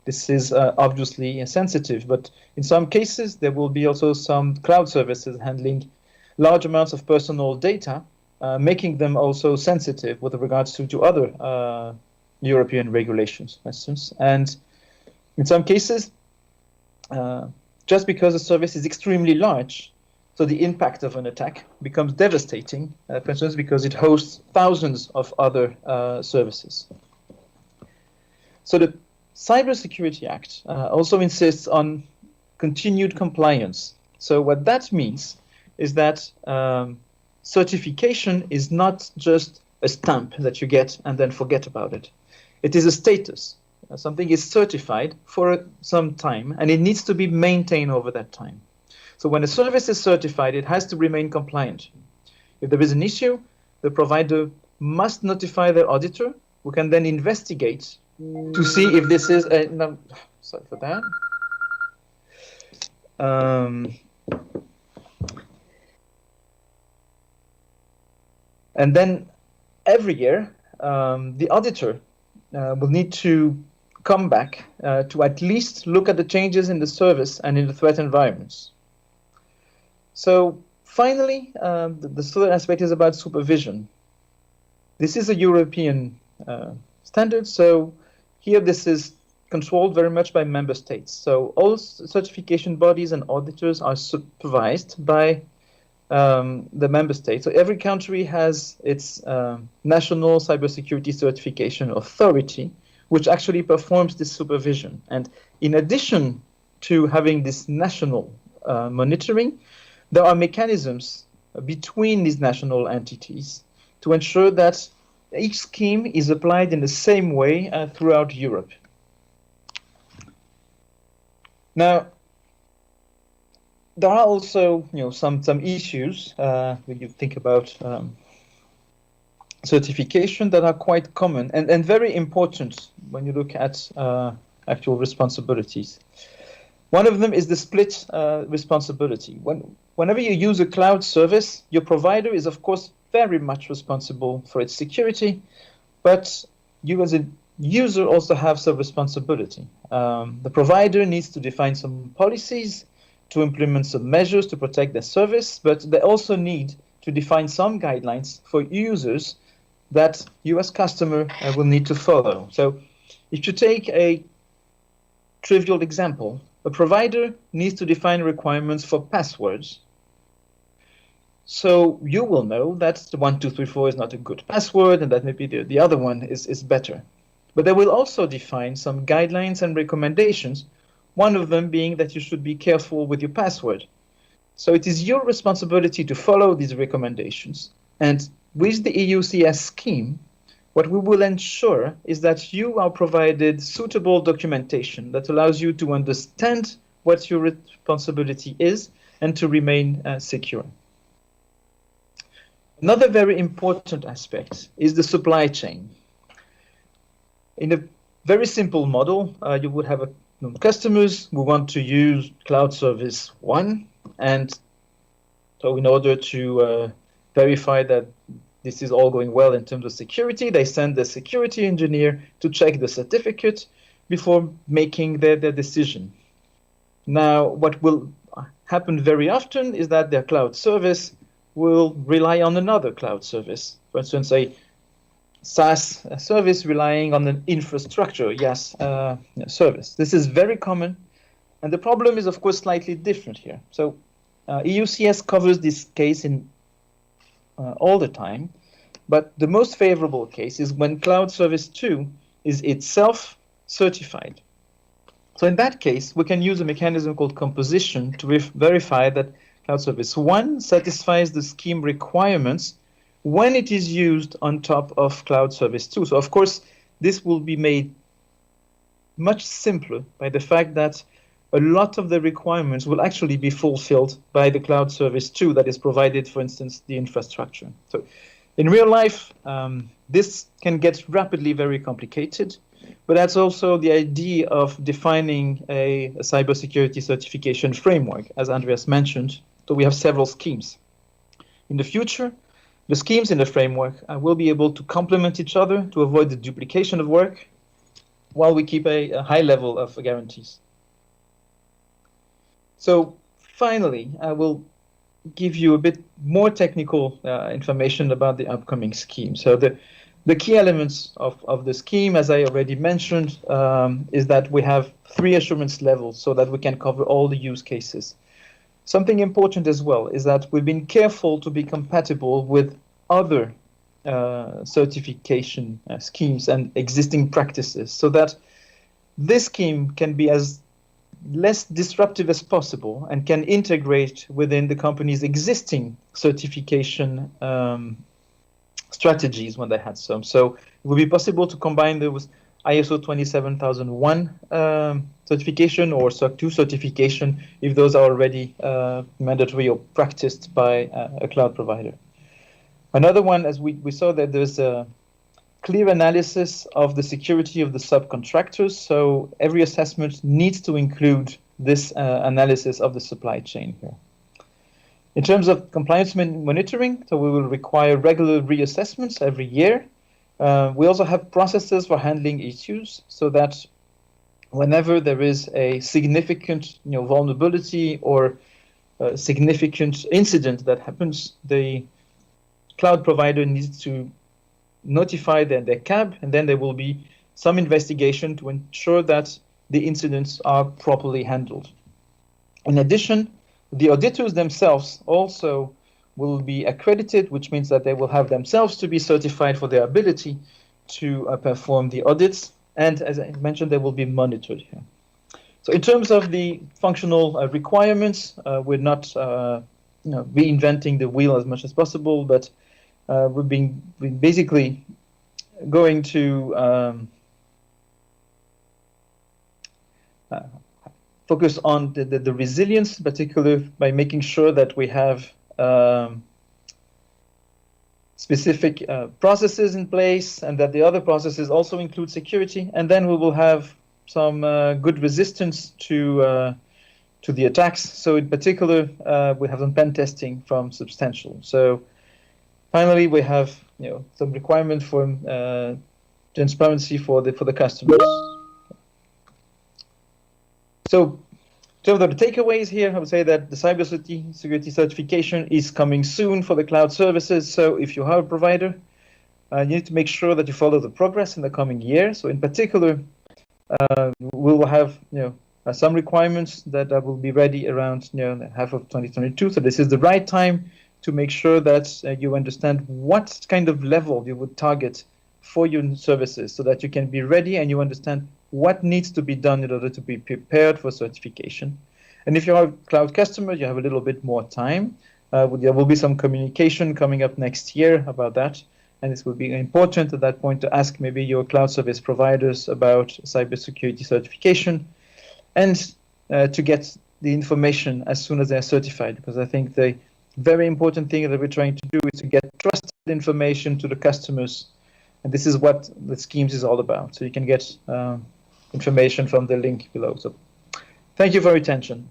this is obviously sensitive, but in some cases, there will be also some cloud services handling large amounts of personal data, making them also sensitive with regards to other European regulations, for instance. And in some cases, just because a service is extremely large, so the impact of an attack becomes devastating, for instance, because it hosts thousands of other services. So the Cybersecurity Act also insists on continued compliance. So what that means is that certification is not just a stamp that you get and then forget about it. It is a status. Something is certified for some time, and it needs to be maintained over that time. So when a service is certified, it has to remain compliant. If there is an issue, the provider must notify their auditor, who can then investigate to see if this is a... No, sorry for that. And then every year, the auditor will need to come back to at least look at the changes in the service and in the threat environments. So finally, the third aspect is about supervision. This is a European standard, so here this is controlled very much by member states. So all certification bodies and auditors are supervised by the member state. So every country has its national cybersecurity certification authority, which actually performs this supervision. And in addition to having this national monitoring, there are mechanisms between these national entities to ensure that each scheme is applied in the same way throughout Europe. Now, there are also, some issues when you think about certification that are quite common and very important when you look at actual responsibilities. One of them is the split responsibility. Whenever you use a cloud service, your provider is, of course, very much responsible for its security, but you as a user also have some responsibility. The provider needs to define some policies, to implement some measures to protect their service, but they also need to define some guidelines for users that you as customer will need to follow. So if you take a trivial example, a provider needs to define requirements for passwords. So you will know that the 1234 is not a good password and that maybe the other one is better. But they will also define some guidelines and recommendations, one of them being that you should be careful with your password. So it is your responsibility to follow these recommendations. And with the EU CS scheme, what we will ensure is that you are provided suitable documentation that allows you to understand what your responsibility is and to remain secure. Another very important aspect is the supply chain. In a very simple model, you would have customers who want to use cloud service 1, and so in order to verify that this is all going well in terms of security, they send the security engineer to check the certificate before making their decision. Now, what will happen very often is that their cloud service will rely on another cloud service. For instance, a SaaS service relying on an infrastructure service. This is very common, and the problem is, of course, slightly different here. So EUCS covers this case in all the time, but the most favorable case is when Cloud Service 2 is itself certified. So in that case, we can use a mechanism called composition to verify that Cloud Service 1 satisfies the scheme requirements when it is used on top of Cloud Service 2. So of course, this will be made much simpler by the fact that a lot of the requirements will actually be fulfilled by the Cloud Service 2 that is provided, for instance, the infrastructure. So in real life, this can get rapidly very complicated, but that's also the idea of defining a cybersecurity certification framework, as Andreas mentioned. So we have several schemes. In the future, the schemes in the framework will be able to complement each other to avoid the duplication of work while we keep a high level of guarantees. So finally, I will give you a bit more technical information about the upcoming scheme. So the key elements of the scheme, as I already mentioned, is that we have 3 assurance levels so that we can cover all the use cases. Something important as well is that we've been careful to be compatible with other certification schemes and existing practices so that this scheme can be as less disruptive as possible and can integrate within the company's existing certification strategies when they had some. So it will be possible to combine those ISO 27001 certification or SOC 2 certification if those are already mandatory or practiced by a cloud provider. Another one, as we saw that there's a clear analysis of the security of the subcontractors. So every assessment needs to include this analysis of the supply chain here. In terms of compliance monitoring, so we will require regular reassessments every year. We also have processes for handling issues so that whenever there is a significant vulnerability or a significant incident that happens, the cloud provider needs to notify their CAB, and then there will be some investigation to ensure that the incidents are properly handled. In addition, the auditors themselves also will be accredited, which means that they will have themselves to be certified for their ability to perform the audits. And as I mentioned, they will be monitored here. So in terms of the functional requirements, we're not reinventing the wheel as much as possible, but we've been basically going to focus on the resilience, particularly by making sure that we have specific processes in place and that the other processes also include security. And then we will have some good resistance to to the attacks. So in particular, we have some pen testing from Substantial. So finally, we have some requirement for transparency for the customers. So the takeaways here, I would say that the cybersecurity certification is coming soon for the cloud services. So if you are a provider, you need to make sure that you follow the progress in the coming year. So in particular, we will have some requirements that will be ready around half of 2022. So this is the right time to make sure that you understand what kind of level you would target for your services, so that you can be ready and you understand what needs to be done in order to be prepared for certification. And if you are a cloud customer, you have a little bit more time. There will be some communication coming up next year about that. And it will be important at that point to ask maybe your cloud service providers about cybersecurity certification and to get the information as soon as they're certified. Because I think the very important thing that we're trying to do is to get trusted information to the customers. And this is what the schemes is all about. So you can get information from the link below. So thank you for your attention.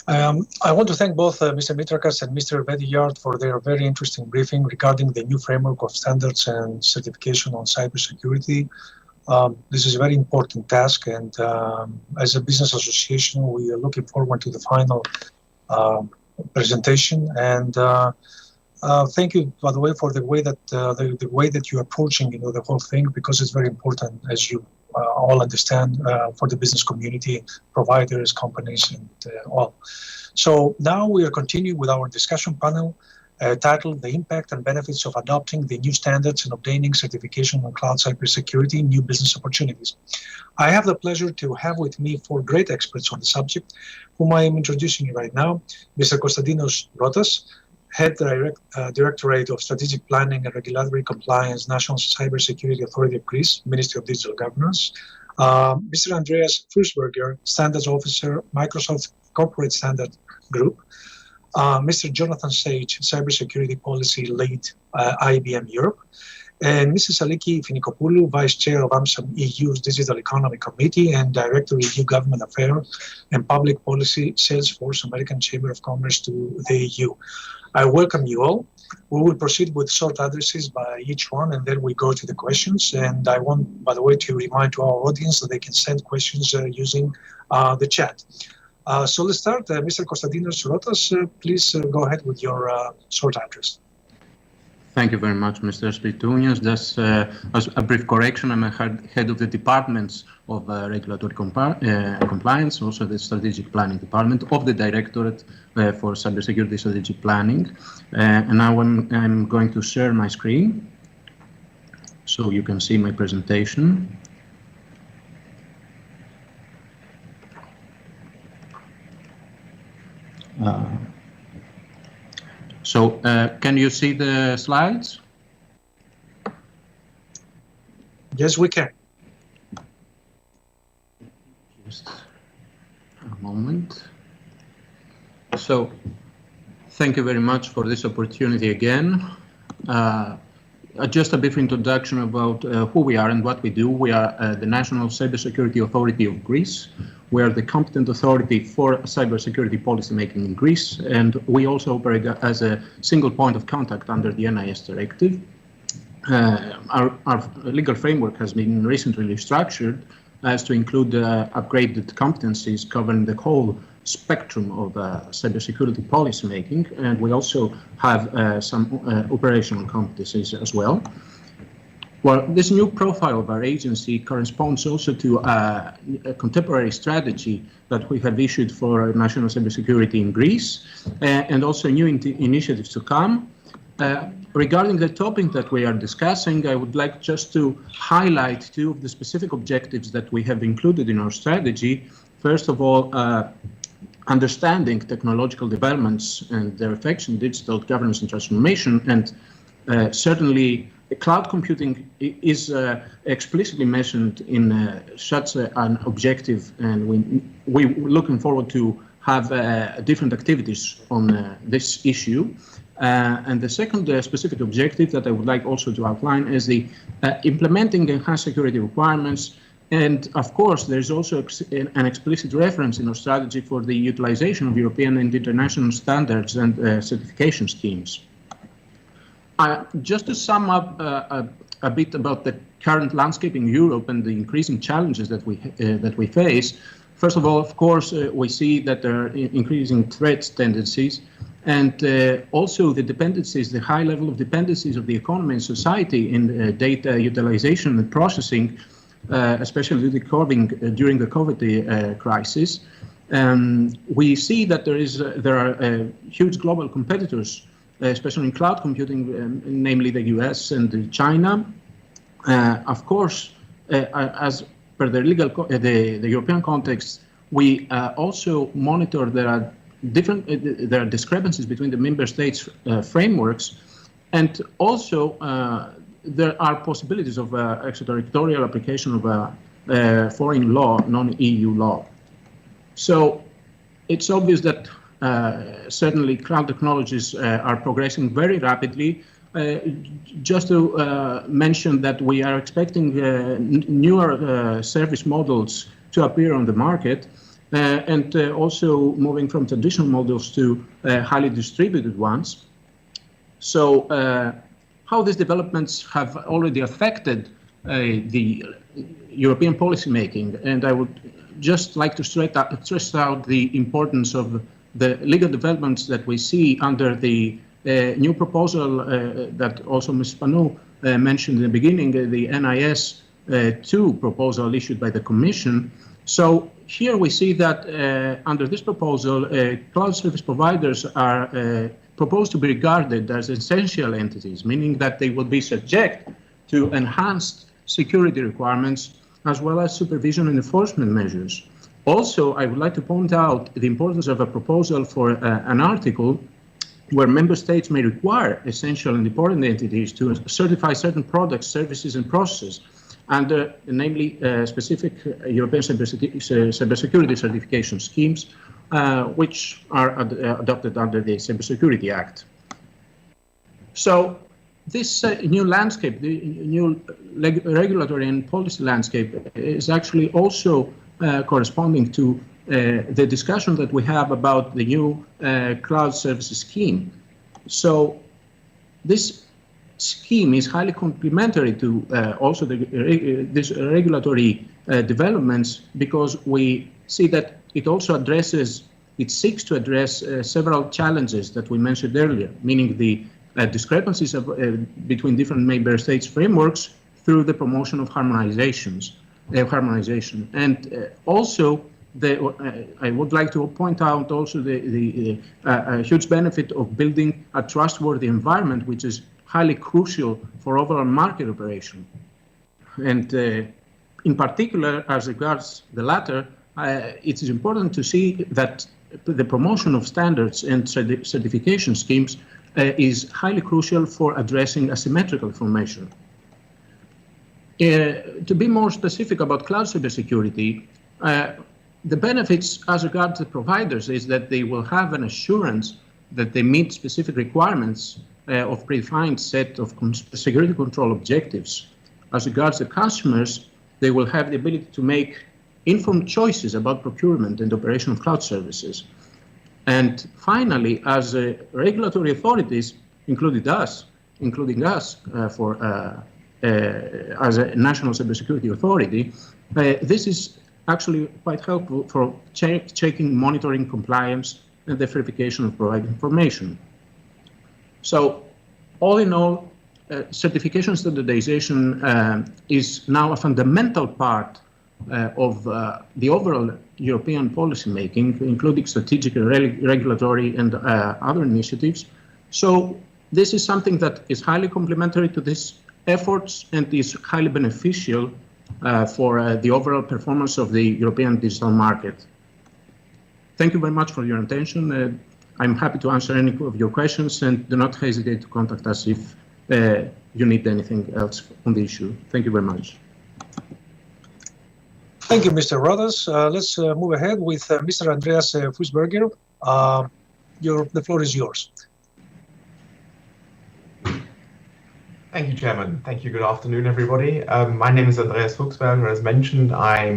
I want to thank both Mr. Mitrakas and Mr. Vétillard for their very interesting briefing regarding the new framework of standards and certification on cybersecurity. This is a very important task, and as a business association, we are looking forward to the final presentation. And thank you, by the way, for the way that the way that you're approaching the whole thing, because it's very important, as you all understand, for the business community, providers, companies, and all. So now we are continuing with our discussion panel titled The Impact and Benefits of Adopting the New Standards and Obtaining Certification on Cloud Cybersecurity, New Business Opportunities. I have the pleasure to have with me four great experts on the subject, whom I am introducing you right now. Mr. Konstantinos Rotas, Head Directorate of Strategic Planning and Regulatory Compliance, National Cybersecurity Authority of Greece, Ministry of Digital Governance. Mr. Andreas Mitrakas, Standards Officer, Microsoft Corporate Standard Group. Mr. Jonathan Sage, Cybersecurity Policy Lead, IBM Europe. And Mrs. Aliki Finikopoulou, Vice Chair of AMSAM EU's Digital Economy Committee and Director of EU Government Affairs and Public Policy, Salesforce, American Chamber of Commerce to the EU. I welcome you all. We will proceed with short addresses by each one, and then we go to the questions. And I want, by the way, to remind to our audience that they can send questions using the chat. So let's start. Mr. Konstantinos Rotas, please go ahead with your short address. Thank you very much, Mr. Spitounias. Just as a brief correction, I'm a head of the departments of regulatory compliance, also the strategic planning department of the Directorate for Cybersecurity Strategic Planning. And now I'm going to share my screen so you can see my presentation. So can you see the slides? Yes, we can. Just a moment. So thank you very much for this opportunity again. Just a brief introduction about who we are and what we do. We are the National Cybersecurity Authority of Greece. We are the competent authority for cybersecurity policymaking in Greece, and we also operate as a single point of contact under the ENISA directive. Our legal framework has been recently restructured as to include upgraded competencies covering the whole spectrum of cybersecurity policymaking, and we also have some operational competencies as well. Well, this new profile of our agency corresponds also to a contemporary strategy that we have issued for national cybersecurity in Greece, and also new initiatives to come. Regarding the topic that we are discussing, I would like just to highlight two of the specific objectives that we have included in our strategy. First of all, understanding technological developments and their effects in digital governance and transformation, and certainly cloud computing is explicitly mentioned in such an objective, and we're looking forward to have different activities on this issue. And the second specific objective that I would like also to outline is the implementing enhanced security requirements. And of course, there's also an explicit reference in our strategy for the utilization of European and international standards and certification schemes. Just to sum up a bit about the current landscape in Europe and the increasing challenges that we face, first of all, of course, we see that there are increasing threats tendencies, and also the dependencies, the high level of dependencies of the economy and society in data utilization and processing, especially during the COVID crisis. We see that there are huge global competitors, especially in cloud computing, namely the US and China. Of course, as per the European context, we also monitor there are discrepancies between the member states' frameworks, and also there are possibilities of extraterritorial application of foreign law, non-EU law. So it's obvious that certainly cloud technologies are progressing very rapidly. Just to mention that we are expecting newer service models to appear on the market, and also moving from traditional models to highly distributed ones. So how these developments have already affected the European policymaking, and I would just like to stress out the importance of the legal developments that we see under the new proposal that also Ms. Panou mentioned in the beginning, the NIS 2 proposal issued by the Commission. So here we see that under this proposal, cloud service providers are proposed to be regarded as essential entities, meaning that they will be subject to enhanced security requirements as well as supervision and enforcement measures. Also, I would like to point out the importance of a proposal for an article where member states may require essential and important entities to certify certain products, services, and processes under, namely, specific European cybersecurity certification schemes, which are adopted under the Cybersecurity Act. So this new landscape, the new regulatory and policy landscape, is actually also corresponding to the discussion that we have about the new cloud services scheme. So this scheme is highly complementary to also this regulatory developments, because we see that it also seeks to address several challenges that we mentioned earlier, meaning the discrepancies between different member states' frameworks through the promotion of harmonization. And also, I would like to point out also the huge benefit of building a trustworthy environment, which is highly crucial for overall market operation. And in particular, as regards the latter, it is important to see that the promotion of standards and certification schemes is highly crucial for addressing asymmetrical information. To be more specific about cloud cybersecurity, the benefits as regards the providers is that they will have an assurance that they meet specific requirements of predefined set of security control objectives. As regards the customers, they will have the ability to make informed choices about procurement and operation of cloud services. And finally, as regulatory authorities, including us as a national cybersecurity authority, this is actually quite helpful for checking, monitoring compliance and the verification of provided information. So all in all, certification standardization is now a fundamental part of the overall European policy making, including strategic, regulatory, and other initiatives. So this is something that is highly complementary to these efforts and is highly beneficial for the overall performance of the European digital market. Thank you very much for your attention. I'm happy to answer any of your questions, and do not hesitate to contact us if you need anything else on the issue. Thank you very much. Thank you, Mr. Rodas. Let's move ahead with Mr. Andreas Fußberger. The floor is yours. Thank you, Chairman. Thank you. Good afternoon, everybody. My name is Andreas Fuchsberger. As mentioned, I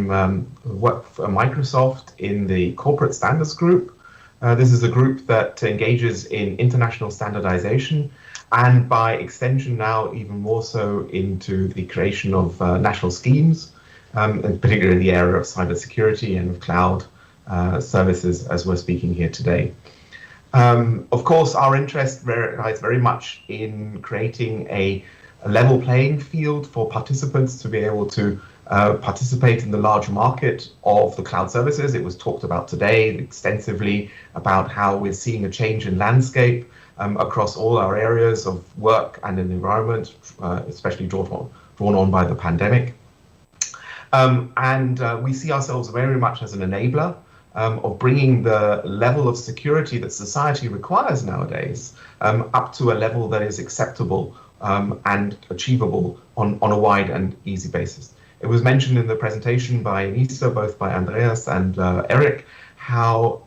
work for Microsoft in the Corporate Standards Group. This is a group that engages in international standardization and by extension now even more so into the creation of national schemes, and particularly in the area of cybersecurity and of cloud services as we're speaking here today. Of course, our interest lies very much in creating a level playing field for participants to be able to participate in the large market of the cloud services. It was talked about today extensively about how we're seeing a change in landscape across all our areas of work and in the environment, especially drawn on by the pandemic. We see ourselves very much as an enabler of bringing the level of security that society requires nowadays up to a level that is acceptable and achievable on a wide and easy basis. It was mentioned in the presentation by ENISA, both by Andreas and Eric, how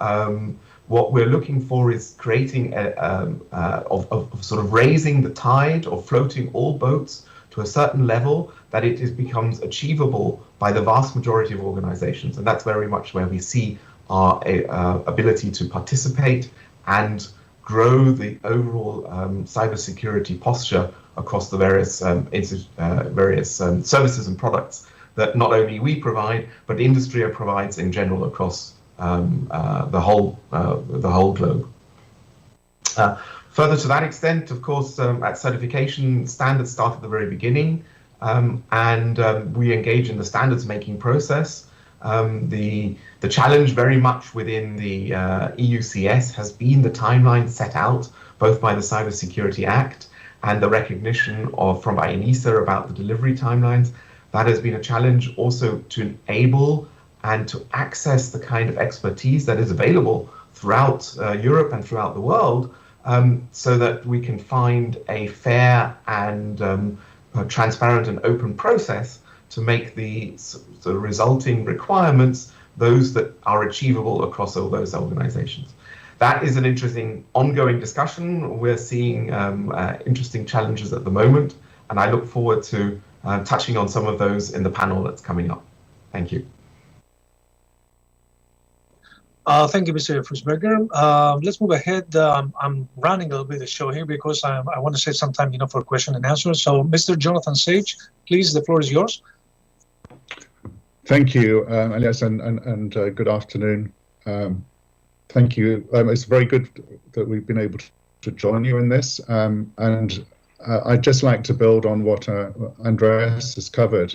what we're looking for is creating of sort of raising the tide or floating all boats to a certain level that it becomes achievable by the vast majority of organizations. And that's very much where we see our ability to participate and grow the overall cybersecurity posture across the various services and products that not only we provide, but industry provides in general across the whole globe. Further to that extent, of course, at certification, standards start at the very beginning, and we engage in the standards making process. The challenge very much within the EUCS has been the timeline set out both by the Cybersecurity Act and the recognition from by ENISA about the delivery timelines. That has been a challenge also to enable and to access the kind of expertise that is available throughout Europe and throughout the world, so that we can find a fair and transparent and open process to make the resulting requirements those that are achievable across all those organizations. That is an interesting ongoing discussion. We're seeing interesting challenges at the moment, and I look forward to touching on some of those in the panel that's coming up. Thank you. Thank you, Mr. Fuchsberger. Let's move ahead. I'm running a little bit of the show here because I want to save some time, for question and answer. So, Mr. Jonathan Sage, please, the floor is yours. Thank you, Elias, and good afternoon. Thank you. It's very good that we've been able to join you in this. And I'd just like to build on what Andreas has covered.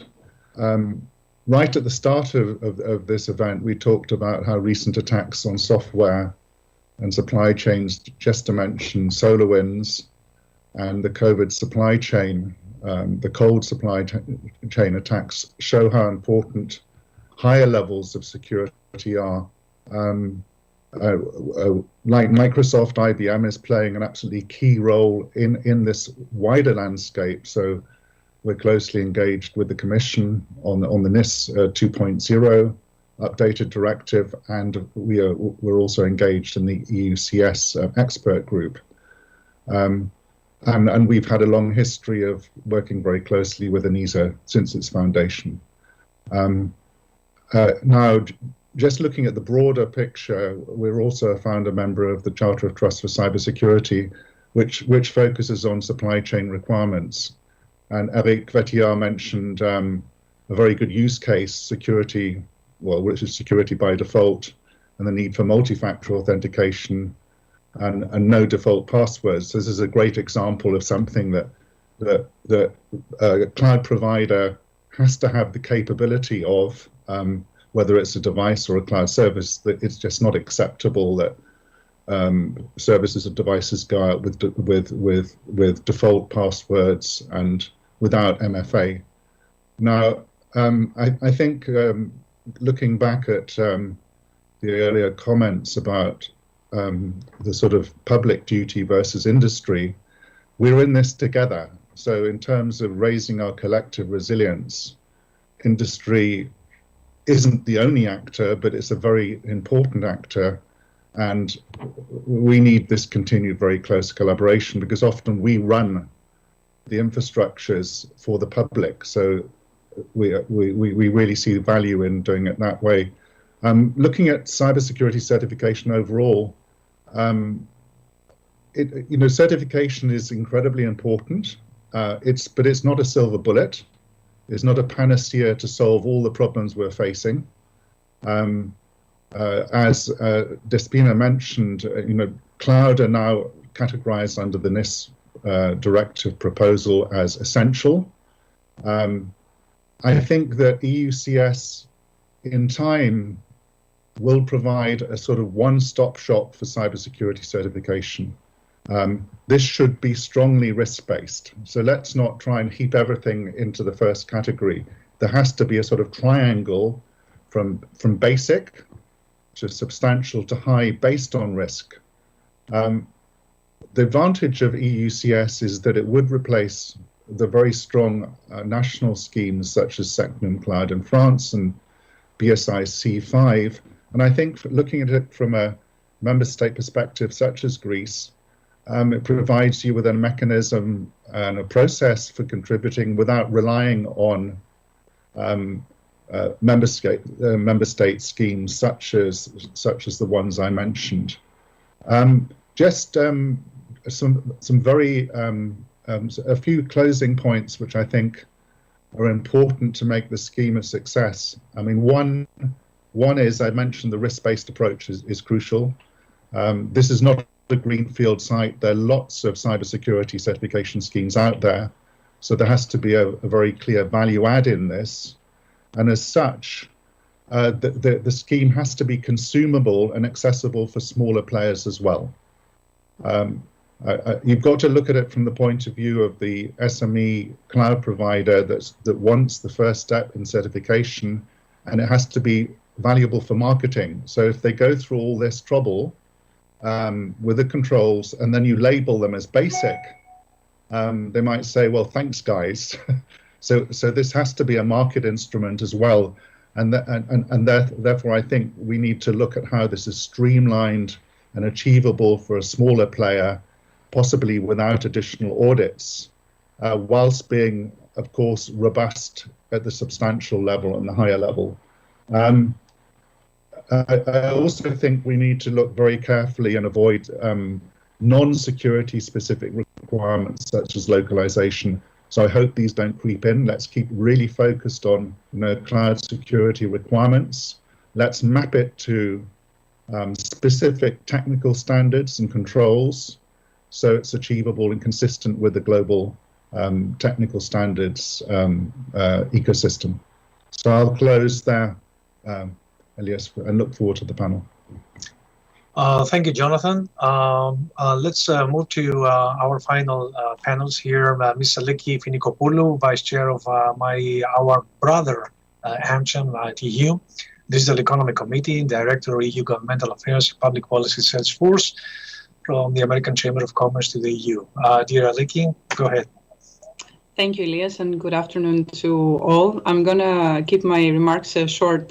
Right at the start of this event, we talked about how recent attacks on software and supply chains, just to mention SolarWinds and the COVID supply chain, the cold supply chain attacks, show how important higher levels of security are. Like Microsoft, IBM is playing an absolutely key role in this wider landscape. So we're closely engaged with the Commission on the NIS 2.0 updated directive, and we're also engaged in the EUCS expert group. And we've had a long history of working very closely with ENISA since its foundation. Now, just looking at the broader picture, we're also a founder member of the Charter of Trust for Cybersecurity, which focuses on supply chain requirements. And Eric Vétillard mentioned a very good use case, security, which is security by default, and the need for multi-factor authentication and no default passwords. So this is a great example of something that a cloud provider has to have the capability of, whether it's a device or a cloud service. That it's just not acceptable that services or devices go out with default passwords and without MFA. Now, I think looking back at the earlier comments about the sort of public duty versus industry, we're in this together. So in terms of raising our collective resilience, industry isn't the only actor, but it's a very important actor. And we need this continued very close collaboration, because often we run the infrastructures for the public. So we really see value in doing it that way. Looking at cybersecurity certification overall, certification is incredibly important. But it's not a silver bullet. It's not a panacea to solve all the problems we're facing. As Despina mentioned, cloud are now categorized under the NIS directive proposal as essential. I think that EUCS in time will provide a sort of one-stop shop for cybersecurity certification. This should be strongly risk-based. So let's not try and heap everything into the first category. There has to be a sort of triangle from basic to substantial to high based on risk. The advantage of EUCS is that it would replace the very strong national schemes such as Secnum Cloud in France and BSI C5. And I think looking at it from a member state perspective such as Greece, it provides you with a mechanism and a process for contributing without relying on member state schemes such as the ones I mentioned. A few closing points which I think are important to make the scheme a success. I mean, one is, I mentioned the risk-based approach is crucial. This is not a greenfield site. There are lots of cybersecurity certification schemes out there, so there has to be a very clear value add in this. And as such, the scheme has to be consumable and accessible for smaller players as well. You've got to look at it from the point of view of the SME cloud provider that wants the first step in certification, and it has to be valuable for marketing. So if they go through all this trouble with the controls and then you label them as basic, they might say, well, thanks, guys. So this has to be a market instrument as well. And therefore, I think we need to look at how this is streamlined and achievable for a smaller player, possibly without additional audits, whilst being, of course, robust at the substantial level and the higher level. I also think we need to look very carefully and avoid non-security specific requirements such as localization. So I hope these don't creep in. Let's keep really focused on cloud security requirements. Let's map it to specific technical standards and controls so it's achievable and consistent with the global technical standards ecosystem. So I'll close there, Elias, and look forward to the panel. Thank you, Jonathan. Let's move to our final panels here. Ms. Aliki Finikopoulou, Vice Chair of our brother AmCham at EU, Digital Economy Committee, Director EU Governmental Affairs and Public Policy Sales Force from the American Chamber of Commerce to the EU. Dear Aliki, go ahead. Thank you, Elias, and good afternoon to all. I'm going to keep my remarks short,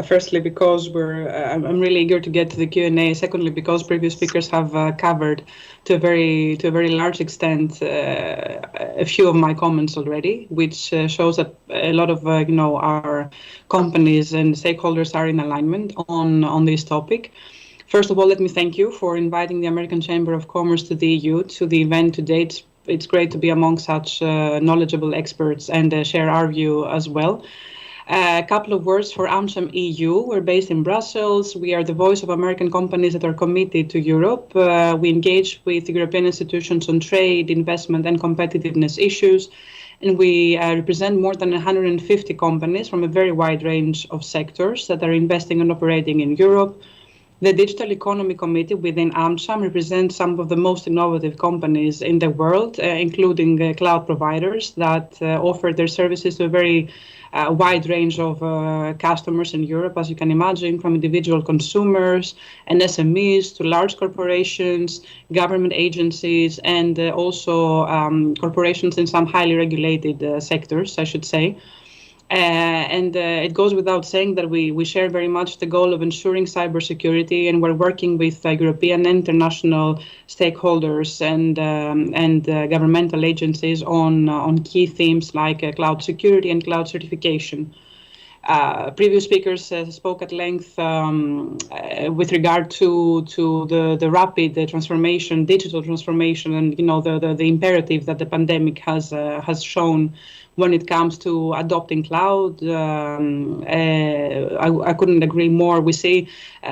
firstly because I'm really eager to get to the Q&A, secondly because previous speakers have covered to a very large extent a few of my comments already, which shows that a lot of our companies and stakeholders are in alignment on this topic. First of all, let me thank you for inviting the American Chamber of Commerce to the EU to the event today. It's great to be among such knowledgeable experts and share our view as well. A couple of words for AmCham EU. We're based in Brussels. We are the voice of American companies that are committed to Europe. We engage with European institutions on trade, investment, and competitiveness issues. And we represent more than 150 companies from a very wide range of sectors that are investing and operating in Europe. The Digital Economy Committee within AmCham represents some of the most innovative companies in the world, including cloud providers that offer their services to a very wide range of customers in Europe, as you can imagine, from individual consumers and SMEs to large corporations, government agencies, and also corporations in some highly regulated sectors, I should say. And it goes without saying that we share very much the goal of ensuring cybersecurity, and we're working with European and international stakeholders and governmental agencies on key themes like cloud security and cloud certification. Previous speakers spoke at length with regard to the rapid transformation, digital transformation, and the imperative that the pandemic has shown when it comes to adopting cloud. I couldn't agree more. We see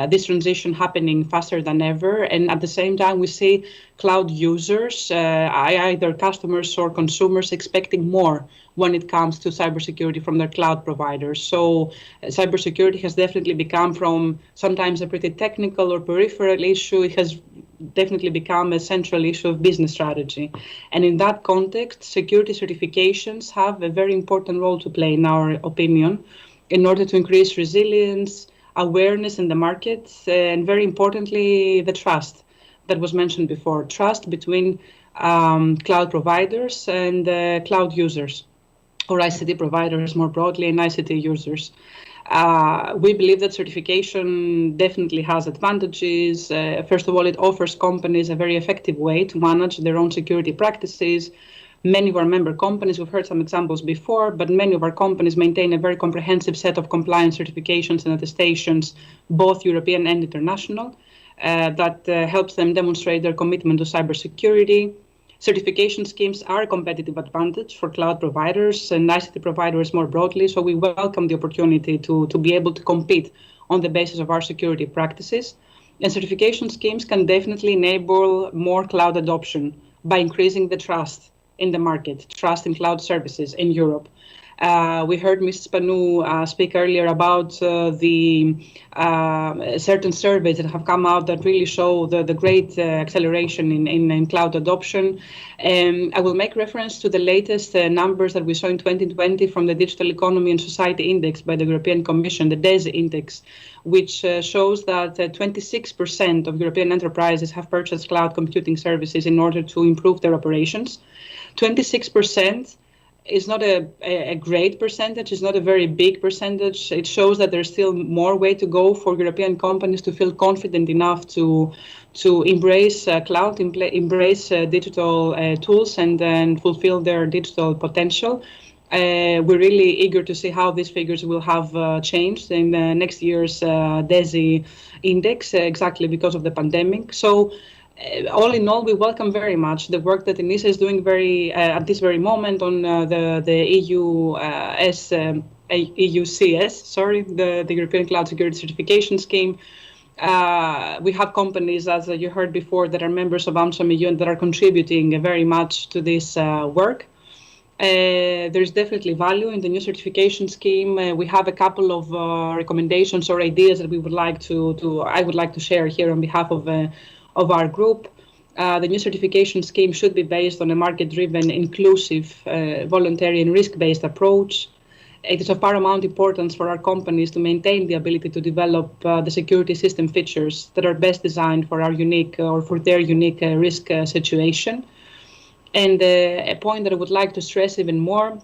this transition happening faster than ever, and at the same time we see cloud users, either customers or consumers, expecting more when it comes to cybersecurity from their cloud providers. So cybersecurity has definitely become, from sometimes a pretty technical or peripheral issue, it has definitely become a central issue of business strategy. And in that context, security certifications have a very important role to play, in our opinion, in order to increase resilience, awareness in the market, and very importantly, the trust that was mentioned before, trust between cloud providers and cloud users, or ICT providers more broadly, and ICT users. We believe that certification definitely has advantages. First of all, it offers companies a very effective way to manage their own security practices. Many of our member companies, we've heard some examples before, but many of our companies maintain a very comprehensive set of compliance certifications and attestations, both European and international, that helps them demonstrate their commitment to cybersecurity. Certification schemes are a competitive advantage for cloud providers and ICT providers more broadly, so we welcome the opportunity to be able to compete on the basis of our security practices. And certification schemes can definitely enable more cloud adoption by increasing the trust in the market, trust in cloud services in Europe. We heard Mrs. Panou speak earlier about the certain surveys that have come out that really show the great acceleration in cloud adoption. I will make reference to the latest numbers that we saw in 2020 from the Digital Economy and Society Index by the European Commission, the DESI Index, which shows that 26% of European enterprises have purchased cloud computing services in order to improve their operations. 26% is not a great percentage, it's not a very big percentage. It shows that there's still more way to go for European companies to feel confident enough to embrace cloud, embrace digital tools, and then fulfill their digital potential. We're really eager to see how these figures will have changed in next year's DESI index, exactly because of the pandemic. So all in all, we welcome very much the work that ENISA is doing at this very moment on the EUCS, the European Cloud Security Certification Scheme. We have companies, as you heard before, that are members of AMSOM EU and that are contributing very much to this work. There's definitely value in the new certification scheme. We have a couple of recommendations or ideas that we would like I would like to share here on behalf of our group. The new certification scheme should be based on a market-driven, inclusive, voluntary and risk-based approach. It is of paramount importance for our companies to maintain the ability to develop the security system features that are best designed for our unique or for their unique risk situation. And a point that I would like to stress even more,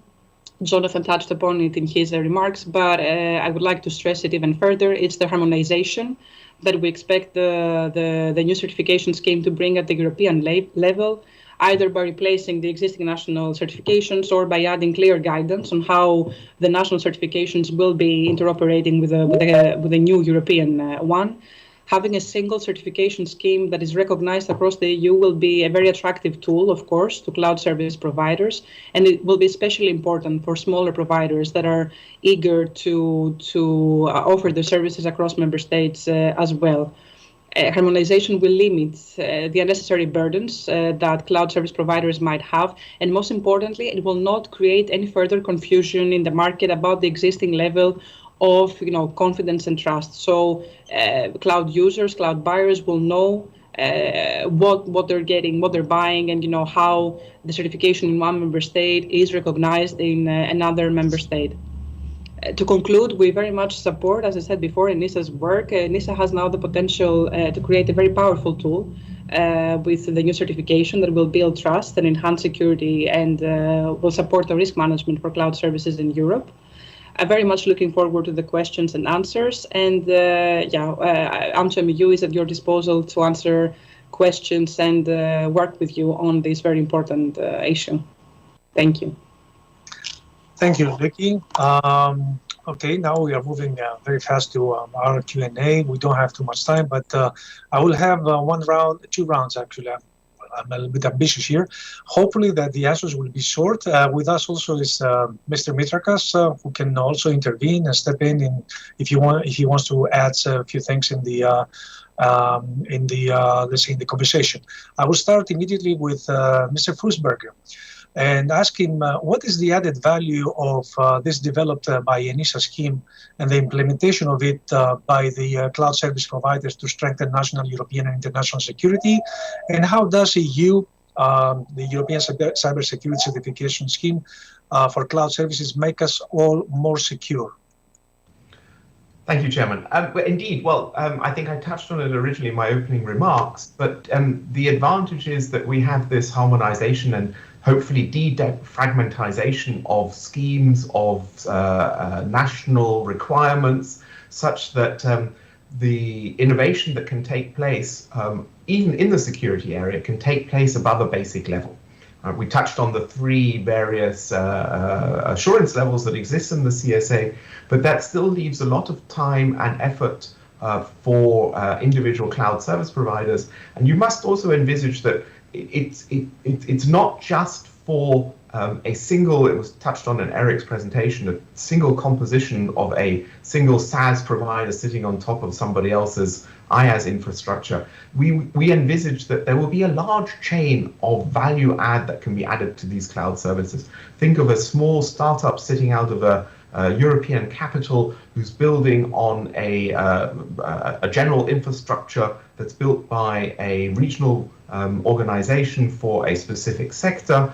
Jonathan touched upon it in his remarks, but I would like to stress it even further. It's the harmonization that we expect the new certification scheme to bring at the European level, either by replacing the existing national certifications or by adding clear guidance on how the national certifications will be interoperating with the new European one. Having a single certification scheme that is recognized across the EU will be a very attractive tool, of course, to cloud service providers, and it will be especially important for smaller providers that are eager to offer their services across member states as well. Harmonization will limit the unnecessary burdens that cloud service providers might have, and most importantly, it will not create any further confusion in the market about the existing level of confidence and trust. So cloud users, cloud buyers will know what they're getting, what they're buying, and how the certification in one member state is recognized in another member state. To conclude, we very much support, as I said before, ENISA's work. ENISA has now the potential to create a very powerful tool with the new certification that will build trust and enhance security and will support the risk management for cloud services in Europe. I'm very much looking forward to the questions and answers. And AmCham EU is at your disposal to answer questions and work with you on this very important issue. Thank you. Thank you, Vicky. Okay, now we are moving very fast to our Q&A. We don't have too much time, but I will have two rounds actually. I'm a little bit ambitious here. Hopefully that the answers will be short. With us also is Mr. Mitrakas, who can also intervene and step in if he wants to add a few things in the let's say in the conversation. I will start immediately with Mr. Fussberger and ask him what is the added value of this developed by ENISA scheme and the implementation of it by the cloud service providers to strengthen national, European and international security, and how does EU, the European Cybersecurity Certification Scheme for cloud services, make us all more secure? Thank you, Chairman. Indeed, well, I think I touched on it originally in my opening remarks, but the advantage is that we have this harmonization and hopefully defragmentization of schemes, of national requirements, such that the innovation that can take place, even in the security area, can take place above a basic level. We touched on the three various assurance levels that exist in the CSA, but that still leaves a lot of time and effort for individual cloud service providers. And you must also envisage that it's not just for a single, it was touched on in Eric's presentation, a single composition of a single SaaS provider sitting on top of somebody else's IaaS infrastructure. We envisage that there will be a large chain of value add that can be added to these cloud services. Think of a small startup sitting out of a European capital who's building on a general infrastructure that's built by a regional organization for a specific sector,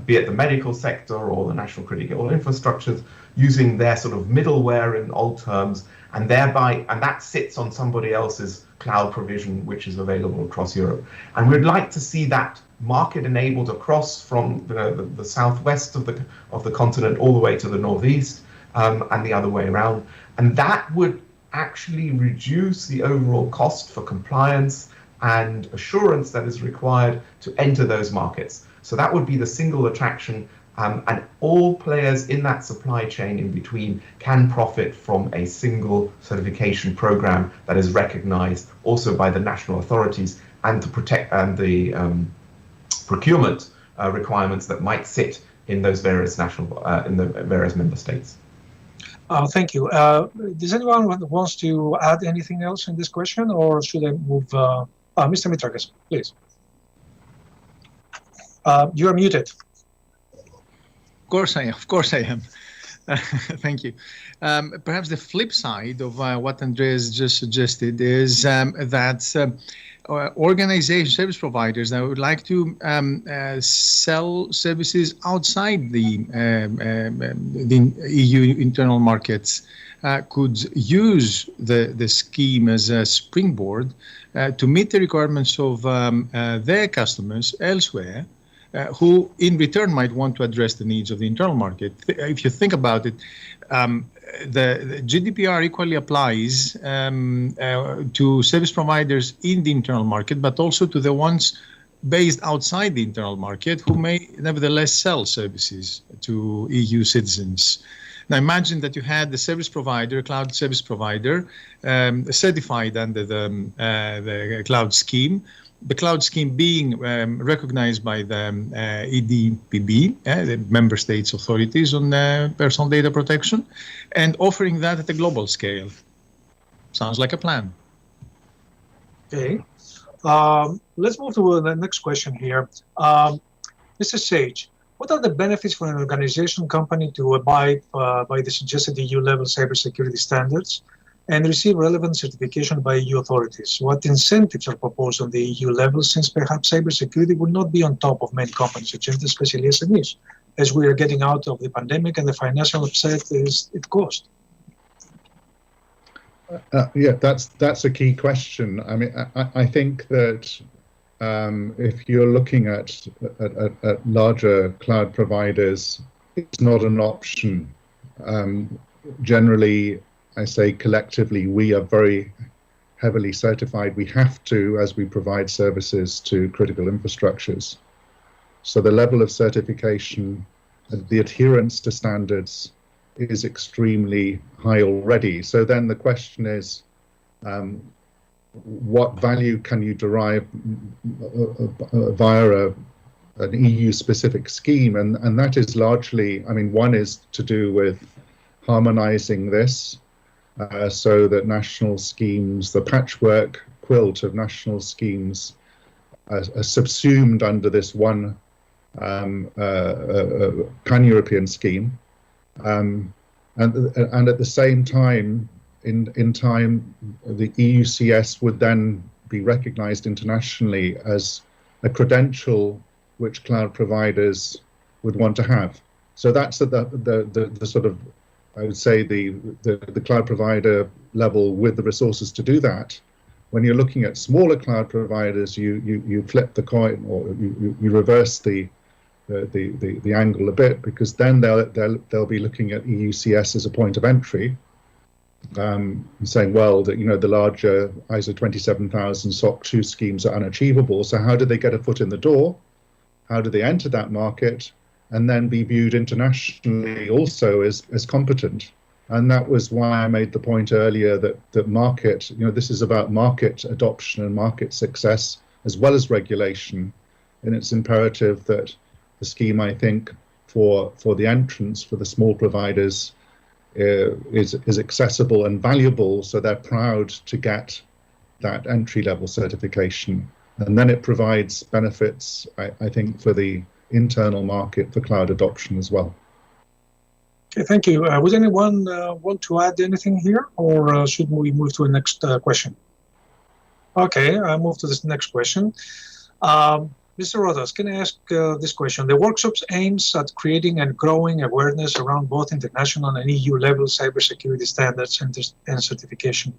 be it the medical sector or the national critical infrastructures, using their sort of middleware in old terms, and that sits on somebody else's cloud provision, which is available across Europe. And we'd like to see that market enabled across from the southwest of the continent all the way to the northeast, and the other way around. And that would actually reduce the overall cost for compliance and assurance that is required to enter those markets. So that would be the single attraction, and all players in that supply chain in between can profit from a single certification program that is recognized also by the national authorities and to protect the procurement requirements that might sit in those various in the various member states. Thank you. Does anyone wants to add anything else in this question, or should I move? Mr. Mitrakas, please. You are muted. Of course I am. Thank you. Perhaps the flip side of what Andreas just suggested is that organizations, service providers that would like to sell services outside the EU internal markets could use the scheme as a springboard to meet the requirements of their customers elsewhere, who in return might want to address the needs of the internal market. If you think about it, the GDPR equally applies to service providers in the internal market, but also to the ones based outside the internal market who may nevertheless sell services to EU citizens. Now imagine that you had the service provider, cloud service provider, certified under the cloud scheme, the cloud scheme being recognized by the EDPB, the member states authorities on personal data protection, and offering that at a global scale. Sounds like a plan. Okay. Let's move to the next question here. Mr. Sage, what are the benefits for an organization company to abide by the suggested EU-level cybersecurity standards and receive relevant certification by EU authorities? What incentives are proposed on the EU level, since perhaps cybersecurity will not be on top of many companies' agenda, especially SMEs, as we are getting out of the pandemic and the financial upset it caused? Yeah, that's a key question. I mean, I think that if you're looking at larger cloud providers, it's not an option. generally, I say collectively, we are very heavily certified. We have to, as we provide services to critical infrastructures. So the level of certification, the adherence to standards is extremely high already. So then the question is, what value can you derive via an EU-specific scheme? And that is largely, I mean, one is to do with harmonizing this so that national schemes, the patchwork quilt of national schemes are subsumed under this one pan-European scheme. And at the same time, in time, the EUCS would then be recognized internationally as a credential which cloud providers would want to have. So that's at the sort of, I would say, the cloud provider level with the resources to do that. When you're looking at smaller cloud providers, you flip the coin, or you reverse the angle a bit, because then they'll be looking at EUCS as a point of entry, saying, well, that the larger ISO 27000 SOC 2 schemes are unachievable. So how do they get a foot in the door? How do they enter that market and then be viewed internationally also as competent? And that was why I made the point earlier that market, this is about market adoption and market success as well as regulation. And it's imperative that the scheme, I think, for the entrants, for the small providers, is accessible and valuable, so they're proud to get that entry-level certification. And then it provides benefits, I think, for the internal market for cloud adoption as well. Okay, thank you. Would anyone want to add anything here, or should we move to the next question? Okay, I'll move to this next question. Mr. Rodas, can I ask this question? The workshops aims at creating and growing awareness around both international and EU level cybersecurity standards and certification.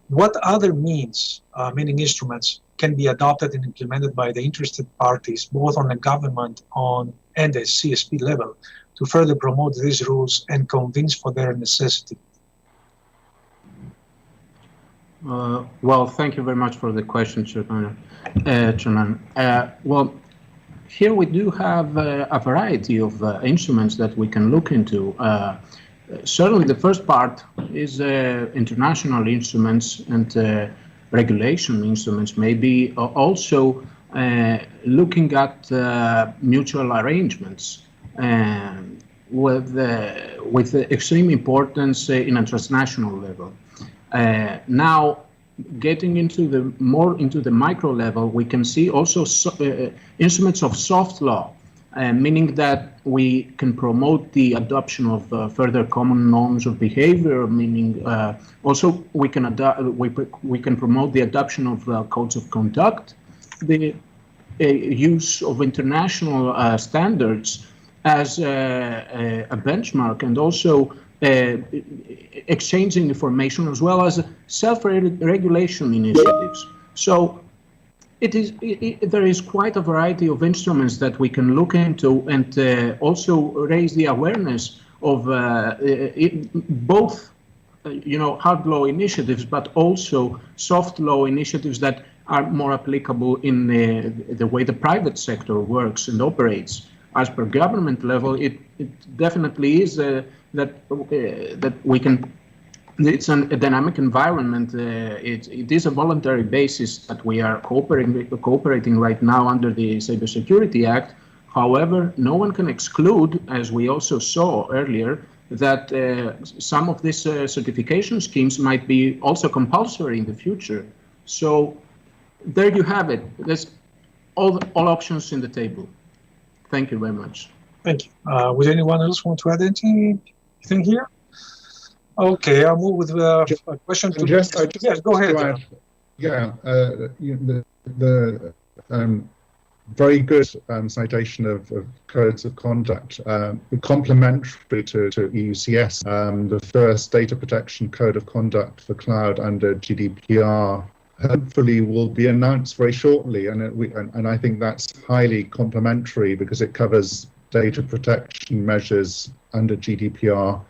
What other means, meaning instruments, can be adopted and implemented by the interested parties, both on the government and the CSP level, to further promote these rules and convince for their necessity? Well, thank you very much for the question, Chairman. Well, here we do have a variety of instruments that we can look into. Certainly the first part is international instruments and regulation instruments, maybe also looking at mutual arrangements with extreme importance in a transnational level. Now, getting into the micro level, we can see also instruments of soft law, meaning that we can promote the adoption of further common norms of behavior. Meaning also we can promote the adoption of codes of conduct, the use of international standards as a benchmark, and also exchanging information, as well as self-regulation initiatives. So there is quite a variety of instruments that we can look into, and also raise the awareness of both hard law initiatives, but also soft law initiatives that are more applicable in the way the private sector works and operates. As per government level, it definitely is that we can. It's a dynamic environment. It is a voluntary basis that we are cooperating right now under the Cybersecurity Act. However, no one can exclude, as we also saw earlier, that some of these certification schemes might be also compulsory in the future. So there you have it. There's all options in the table. Thank you very much. Thank you. Would anyone else want to add anything here? Okay, I'll move with a question. Yes, go ahead. The very good citation of codes of conduct, complementary to EUCS. The first data protection code of conduct for cloud under GDPR hopefully will be announced very shortly, and I think that's highly complementary because it covers data protection measures under GDPR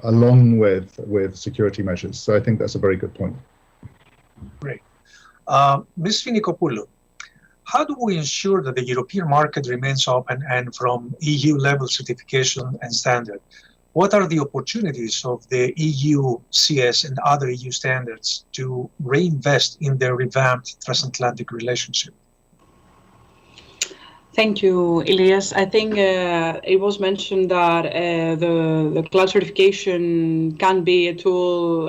along with security measures. So I think that's a very good point. Great. Ms. Finikopoulou, how do we ensure that the European market remains open and from EU level certification and standard? What are the opportunities of the EU CS and other EU standards to reinvest in their revamped transatlantic relationship? Thank you, Elias. I think it was mentioned that the cloud certification can be a tool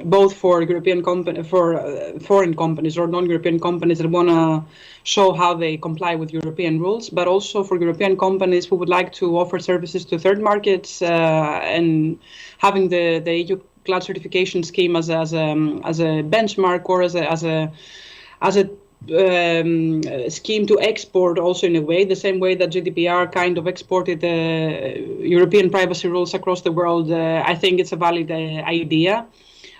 both for European foreign companies or non-European companies that want to show how they comply with European rules, but also for European companies who would like to offer services to third markets, and having the EU cloud certification scheme as a benchmark or as a scheme to export also in a way, the same way that GDPR kind of exported European privacy rules across the world. I think it's a valid idea.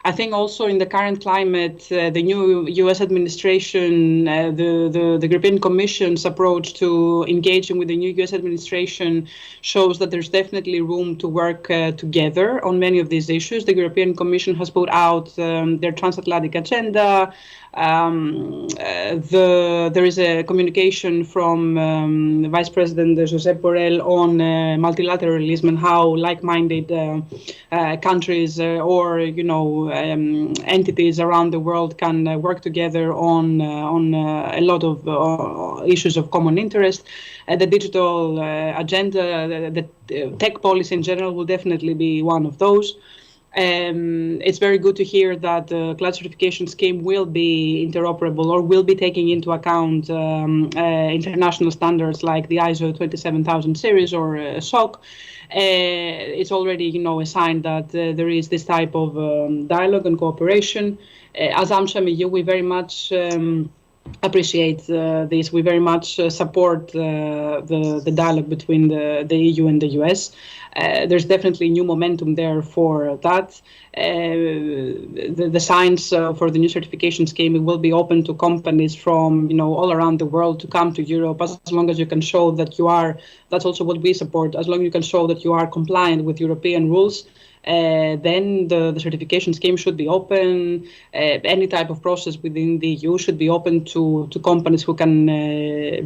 I think also in the current climate, the new US administration, the European Commission's approach to engaging with the new US administration shows that there's definitely room to work together on many of these issues. The European Commission has put out their transatlantic agenda. There is a communication from Vice President Josep Borrell on multilateralism and how like-minded countries or entities around the world can work together on a lot of issues of common interest. The digital agenda, the tech policy in general will definitely be one of those. It's very good to hear that the cloud certification scheme will be interoperable or will be taking into account international standards like the ISO 27000 series or SOC. It's already, a sign that there is this type of dialogue and cooperation. As AmCham EU, we very much appreciate this. We very much support the dialogue between the EU and the US. There's definitely new momentum there for that. The signs for the new certification scheme will be open to companies from all around the world to come to Europe as long as you can show that you are. That's also what we support. As long as you can show that you are compliant with European rules. Then the certification scheme should be open. Any type of process within the EU should be open to companies who can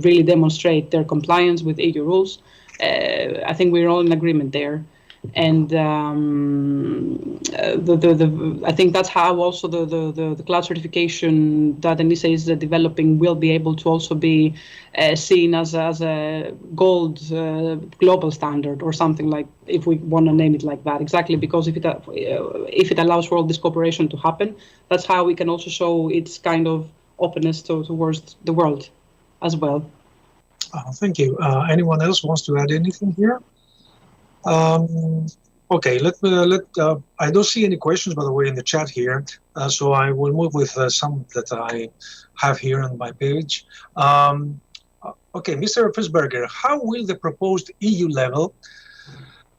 really demonstrate their compliance with EU rules. I think we're all in agreement there. And I think that's how also the cloud certification that ENISA is developing will be able to also be seen as a gold global standard or something like, if we want to name it like that. Exactly, because if it allows for all this cooperation to happen, that's how we can also show its kind of openness towards the world as well. Thank you. Anyone else wants to add anything here? Okay, I don't see any questions, by the way, in the chat here, so I will move with some that I have here on my page. Okay, Mr. Fisberger, how will the proposed EU level,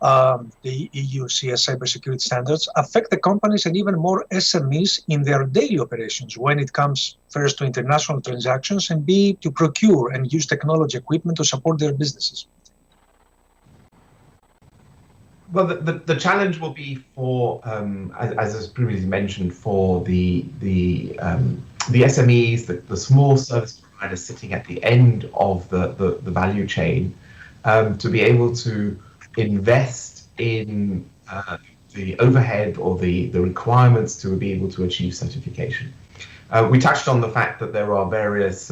the EU CS cybersecurity standards, affect the companies and even more SMEs in their daily operations when it comes first to international transactions and B, to procure and use technology equipment to support their businesses? Well, the challenge will be for, as was previously mentioned, for the SMEs, the small service providers sitting at the end of the value chain, to be able to invest in the overhead or the requirements to be able to achieve certification. We touched on the fact that there are various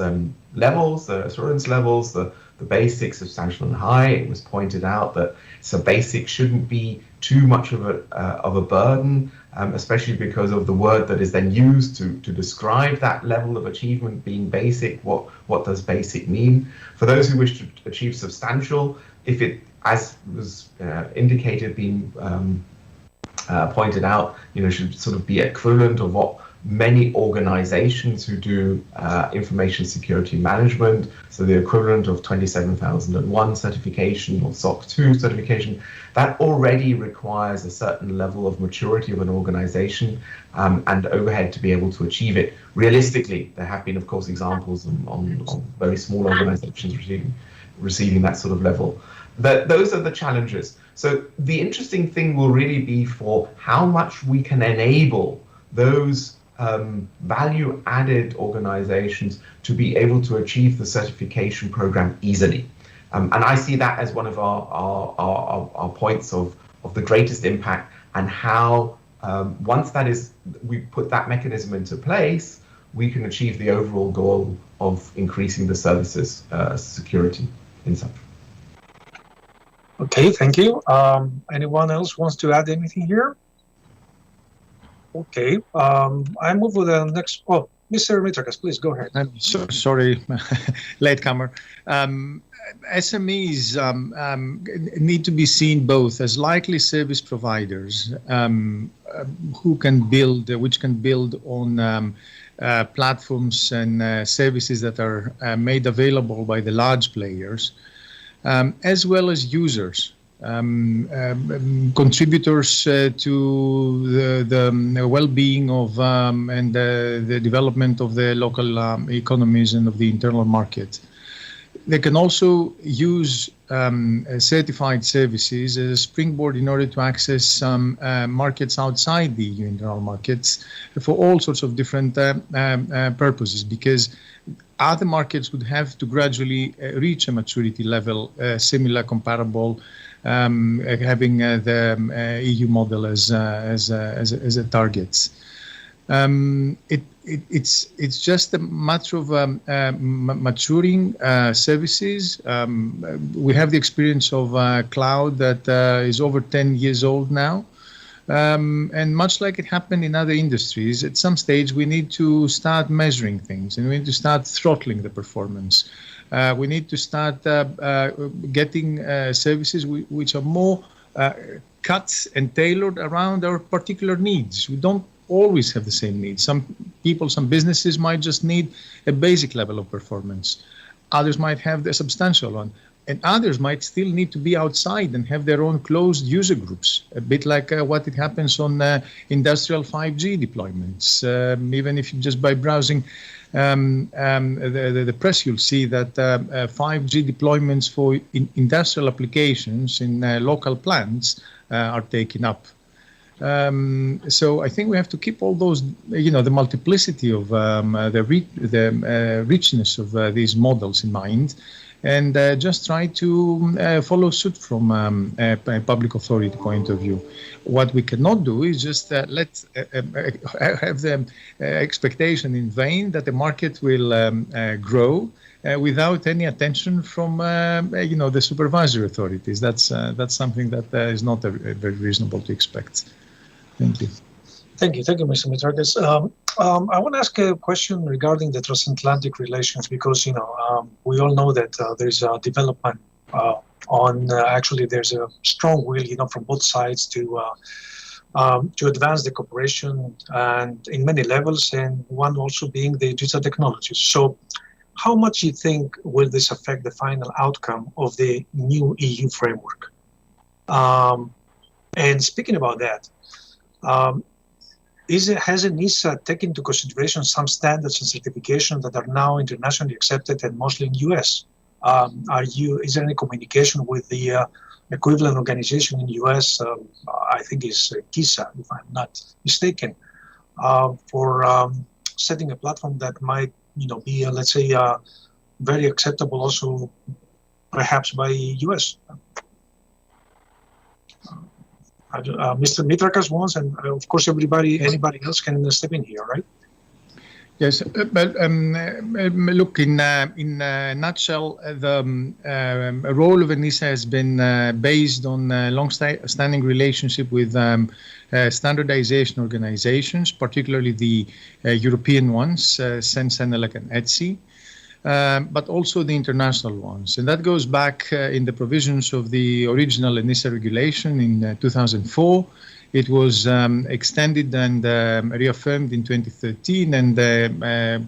levels, the assurance levels, the basic, substantial, and high. It was pointed out that basic shouldn't be too much of a burden, especially because of the word that is then used to describe that level of achievement being basic. What does basic mean? For those who wish to achieve substantial, if it, as was indicated, being pointed out, should sort of be equivalent of what many organizations who do information security management, so the equivalent of 27001 certification or SOC 2 certification, that already requires a certain level of maturity of an organization and overhead to be able to achieve it. Realistically, there have been, of course, examples on very small organizations receiving that sort of level. Those are the challenges. So the interesting thing will really be for how much we can enable those value-added organizations to be able to achieve the certification program easily. And I see that as one of our points of the greatest impact, and how once we put that mechanism into place, we can achieve the overall goal of increasing the services security in such. Okay, thank you. Anyone else wants to add anything here? Okay, I move with the next. Oh, Mr. Mitrakas, please go ahead. I'm sorry, latecomer. SMEs need to be seen both as likely service providers which can build on platforms and services that are made available by the large players, as well as users, contributors to the well-being of and the development of the local economies and of the internal market. They can also use certified services as a springboard in order to access some markets outside the EU internal markets for all sorts of different purposes, because other markets would have to gradually reach a maturity level similar, comparable, having the EU model as a target. It's just a matter of maturing services. We have the experience of cloud that is over 10 years old now. And much like it happened in other industries, at some stage we need to start measuring things, and we need to start throttling the performance. We need to start getting services which are more cut and tailored around our particular needs. We don't always have the same needs. Some people, some businesses might just need a basic level of performance. Others might have a substantial one. And others might still need to be outside and have their own closed user groups, a bit like what it happens on industrial 5G deployments. Even if you just by browsing the press, you'll see that 5G deployments for industrial applications in local plants are taken up. So I think we have to keep all those, the multiplicity of the richness of these models in mind, and just try to follow suit from a public authority point of view. What we cannot do is just have the expectation in vain that the market will grow without any attention from the supervisory authorities. That's something that is not very reasonable to expect. Thank you. Thank you, Mr. Mitrakas. I want to ask a question regarding the transatlantic relations, because we all know that there's a development actually there's a strong will from both sides to advance the cooperation, and in many levels, and one also being the digital technologies. So, how much do you think will this affect the final outcome of the new EU framework? And speaking about that. Has ENISA taken into consideration some standards and certifications that are now internationally accepted and mostly in US? Is there any communication with the equivalent organization in US? I think is ENISA, if I'm not mistaken, for setting a platform that might, be let's say very acceptable also, perhaps by US. Mr. Mitrakas wants, and of course anybody else can step in here, right? Yes, but look, in a nutshell, the role of ENISA has been based on a long-standing relationship with standardization organizations, particularly the European ones, CEN-CENELEC and ETSI. But also the international ones. And that goes back in the provisions of the original ENISA regulation in 2004. It was extended and reaffirmed in 2013, and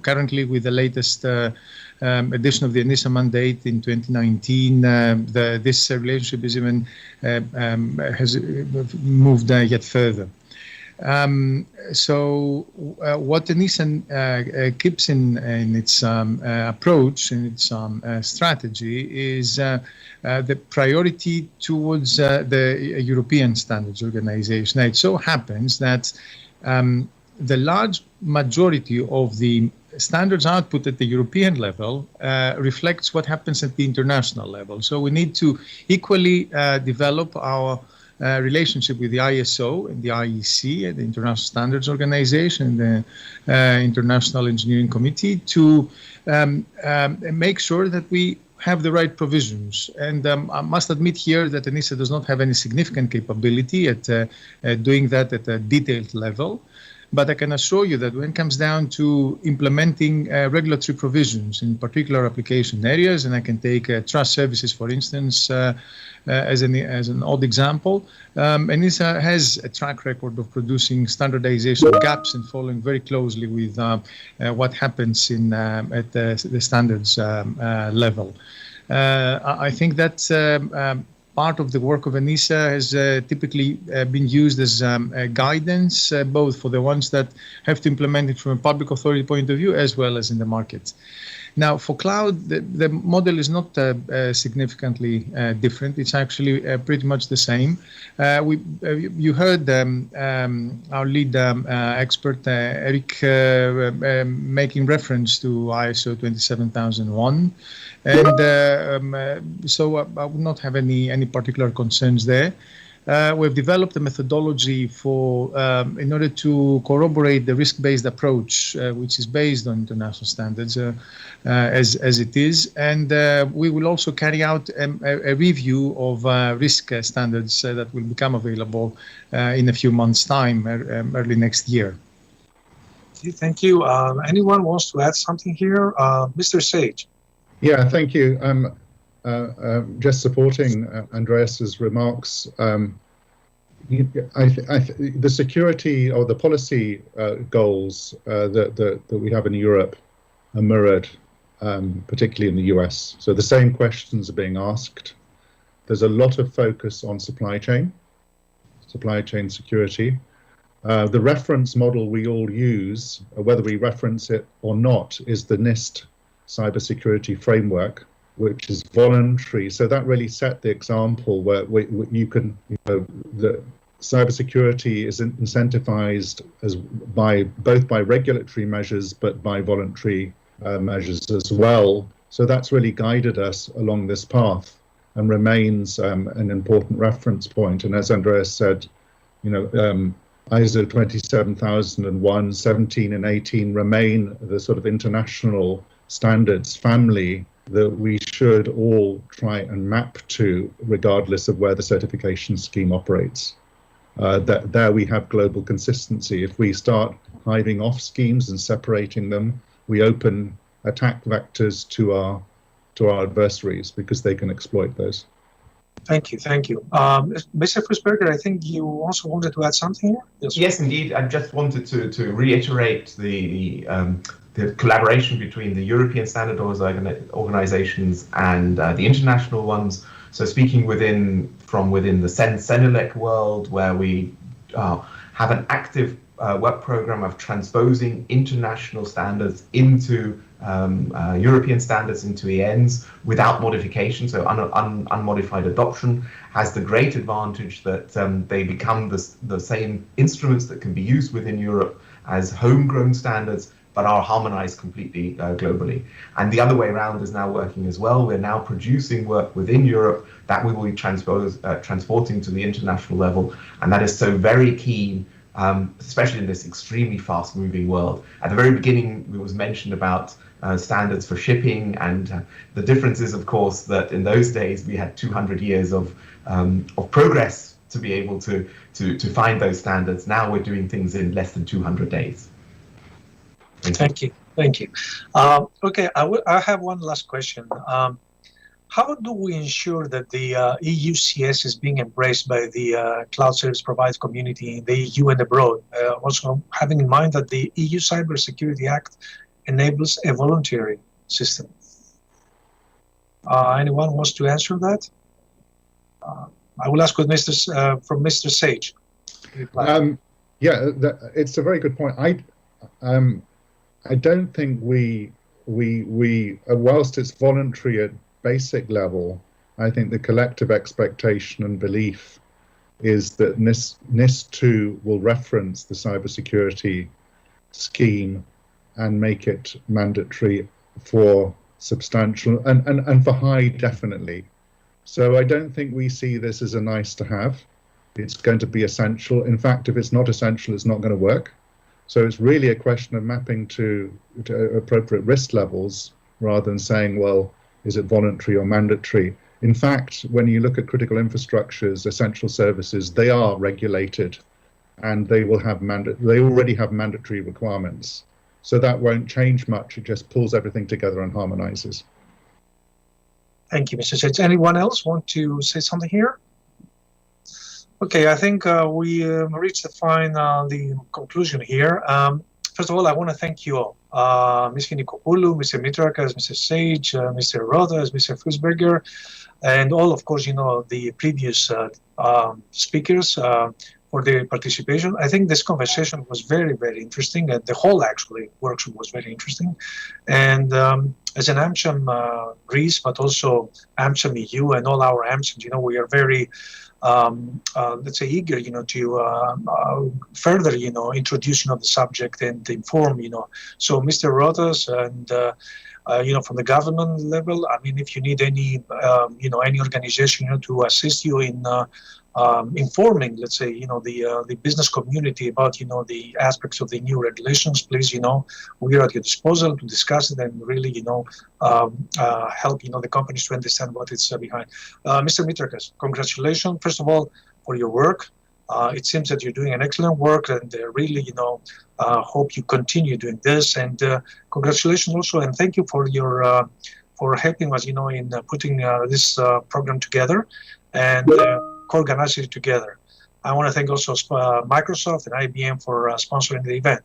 currently with the latest edition of the ENISA mandate in 2019, this relationship is even has moved yet further. What ENISA keeps in its approach, in its strategy, is the priority towards the European Standards Organization. Now, it so happens that the large majority of the standards output at the European level reflects what happens at the international level. So we need to equally develop our relationship with the ISO and the IEC, and the International Standards Organization, and the International Engineering Committee, to make sure that we have the right provisions. And I must admit here that ENISA does not have any significant capability at doing that at a detailed level. But I can assure you that when it comes down to implementing regulatory provisions in particular application areas, and I can take trust services, for instance, as an odd example, ENISA has a track record of producing standardization gaps and following very closely with what happens at the standards level. I think that part of the work of ENISA has typically been used as guidance, both for the ones that have to implement it from a public authority point of view, as well as in the market. Now, for cloud, the model is not significantly different. It's actually pretty much the same. You heard our lead expert, Eric, making reference to ISO 27001. And so I would not have any particular concerns there. We've developed a methodology in order to corroborate the risk-based approach, which is based on international standards as it is. And we will also carry out a review of risk standards that will become available in a few months' time, early next year. Thank you. Anyone wants to add something here? Mr. Sage. Yeah, thank you. Just supporting Andreas's remarks, the security or the policy goals that we have in Europe are mirrored, particularly in the US. So the same questions are being asked. There's a lot of focus on supply chain security. The reference model we all use, whether we reference it or not, is the NIST cybersecurity framework, which is voluntary. So that really set the example where the cybersecurity is incentivized both by regulatory measures, but by voluntary measures as well. So that's really guided us along this path and remains an important reference point. And as Andreas said, ISO 27001, 17 and 18 remain the sort of international standards family that we should all try and map to, regardless of where the certification scheme operates. There we have global consistency. If we start hiving off schemes and separating them, we open attack vectors to our adversaries because they can exploit those. Thank you. Mr. Fussberger, I think you also wanted to add something here? Yes, indeed. I just wanted to reiterate the collaboration between the European standard organizations and the international ones. So speaking from within the CENELEC world, where we have an active work program of transposing international standards into European standards, into ENs without modification. So unmodified adoption has the great advantage that they become the same instruments that can be used within Europe as homegrown standards, but are harmonized completely globally. And the other way around is now working as well. We're now producing work within Europe that we will be transporting to the international level. And that is so very keen, especially in this extremely fast-moving world. At the very beginning, it was mentioned about standards for shipping, and the difference is, of course, that in those days we had 200 years of progress to be able to find those standards. Now we're doing things in less than 200 days. Thank you. Okay, I have one last question. How do we ensure that the EUCS is being embraced by the cloud service provider community in the EU and abroad? Also having in mind that the EU Cybersecurity Act enables a voluntary system. Anyone wants to answer that? I will ask with from Mr. Sage. Yeah, it's a very good point. I don't think we whilst it's voluntary at basic level, I think the collective expectation and belief is that NIS2 will reference the cybersecurity scheme and make it mandatory for substantial and for high definitely. So I don't think we see this as a nice to have. It's going to be essential. In fact, if it's not essential, it's not going to work. So it's really a question of mapping to appropriate risk levels rather than saying, well, is it voluntary or mandatory? In fact, when you look at critical infrastructures, essential services, they are regulated and they will have they already have mandatory requirements. So that won't change much. It just pulls everything together and harmonizes. Thank you, Mr. Sage. Anyone else want to say something here? Okay, I think we reached the conclusion here. First of all, I want to thank you all. Ms. Finikopoulou, Mr. Mitrakas, Mr. Sage, Mr. Rodas, Mr. Fussberger, and all, of course, the previous speakers for their participation. I think this conversation was very, very interesting, and the whole, actually, workshop was very interesting. And as an AmCham Greece, but also AmCham EU and all our AmChams, we are very let's say eager, to further, introduce, the subject and inform, So Mr. Rodas and, from the government level, I mean, if you need any, any organization, to assist you in informing, let's say, the business community about, the aspects of the new regulations, please, we are at your disposal to discuss it and really, help, the companies to understand what it's behind. Mr. Mitrakas, congratulations, first of all, for your work. It seems that you're doing an excellent work, and really, hope you continue doing this. And congratulations also, and thank you for your for helping us, in putting this program together and co-organize it together. I want to thank also Microsoft and IBM for sponsoring the event.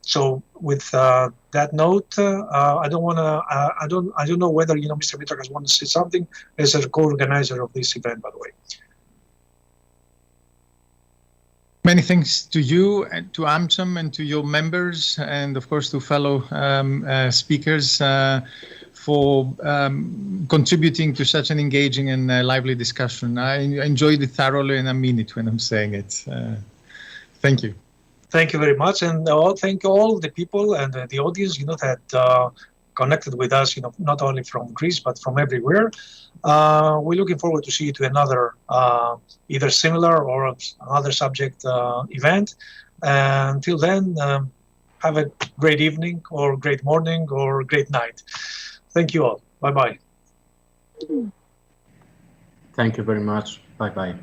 So with that note, I don't want to. I don't know whether Mr. Mitrakas wants to say something as a co-organizer of this event, by the way. Many thanks to you and to AmCham and to your members, and of course to fellow speakers for contributing to such an engaging and lively discussion. I enjoyed it thoroughly, and I mean it when I'm saying it. Thank you. Thank you very much, and thank all the people and the audience, that connected with us, not only from Greece but from everywhere. We're looking forward to see you to another either similar or another subject event. Until then, have a great evening or great morning or great night. Thank you all. Bye-bye. Thank you very much. Bye-bye.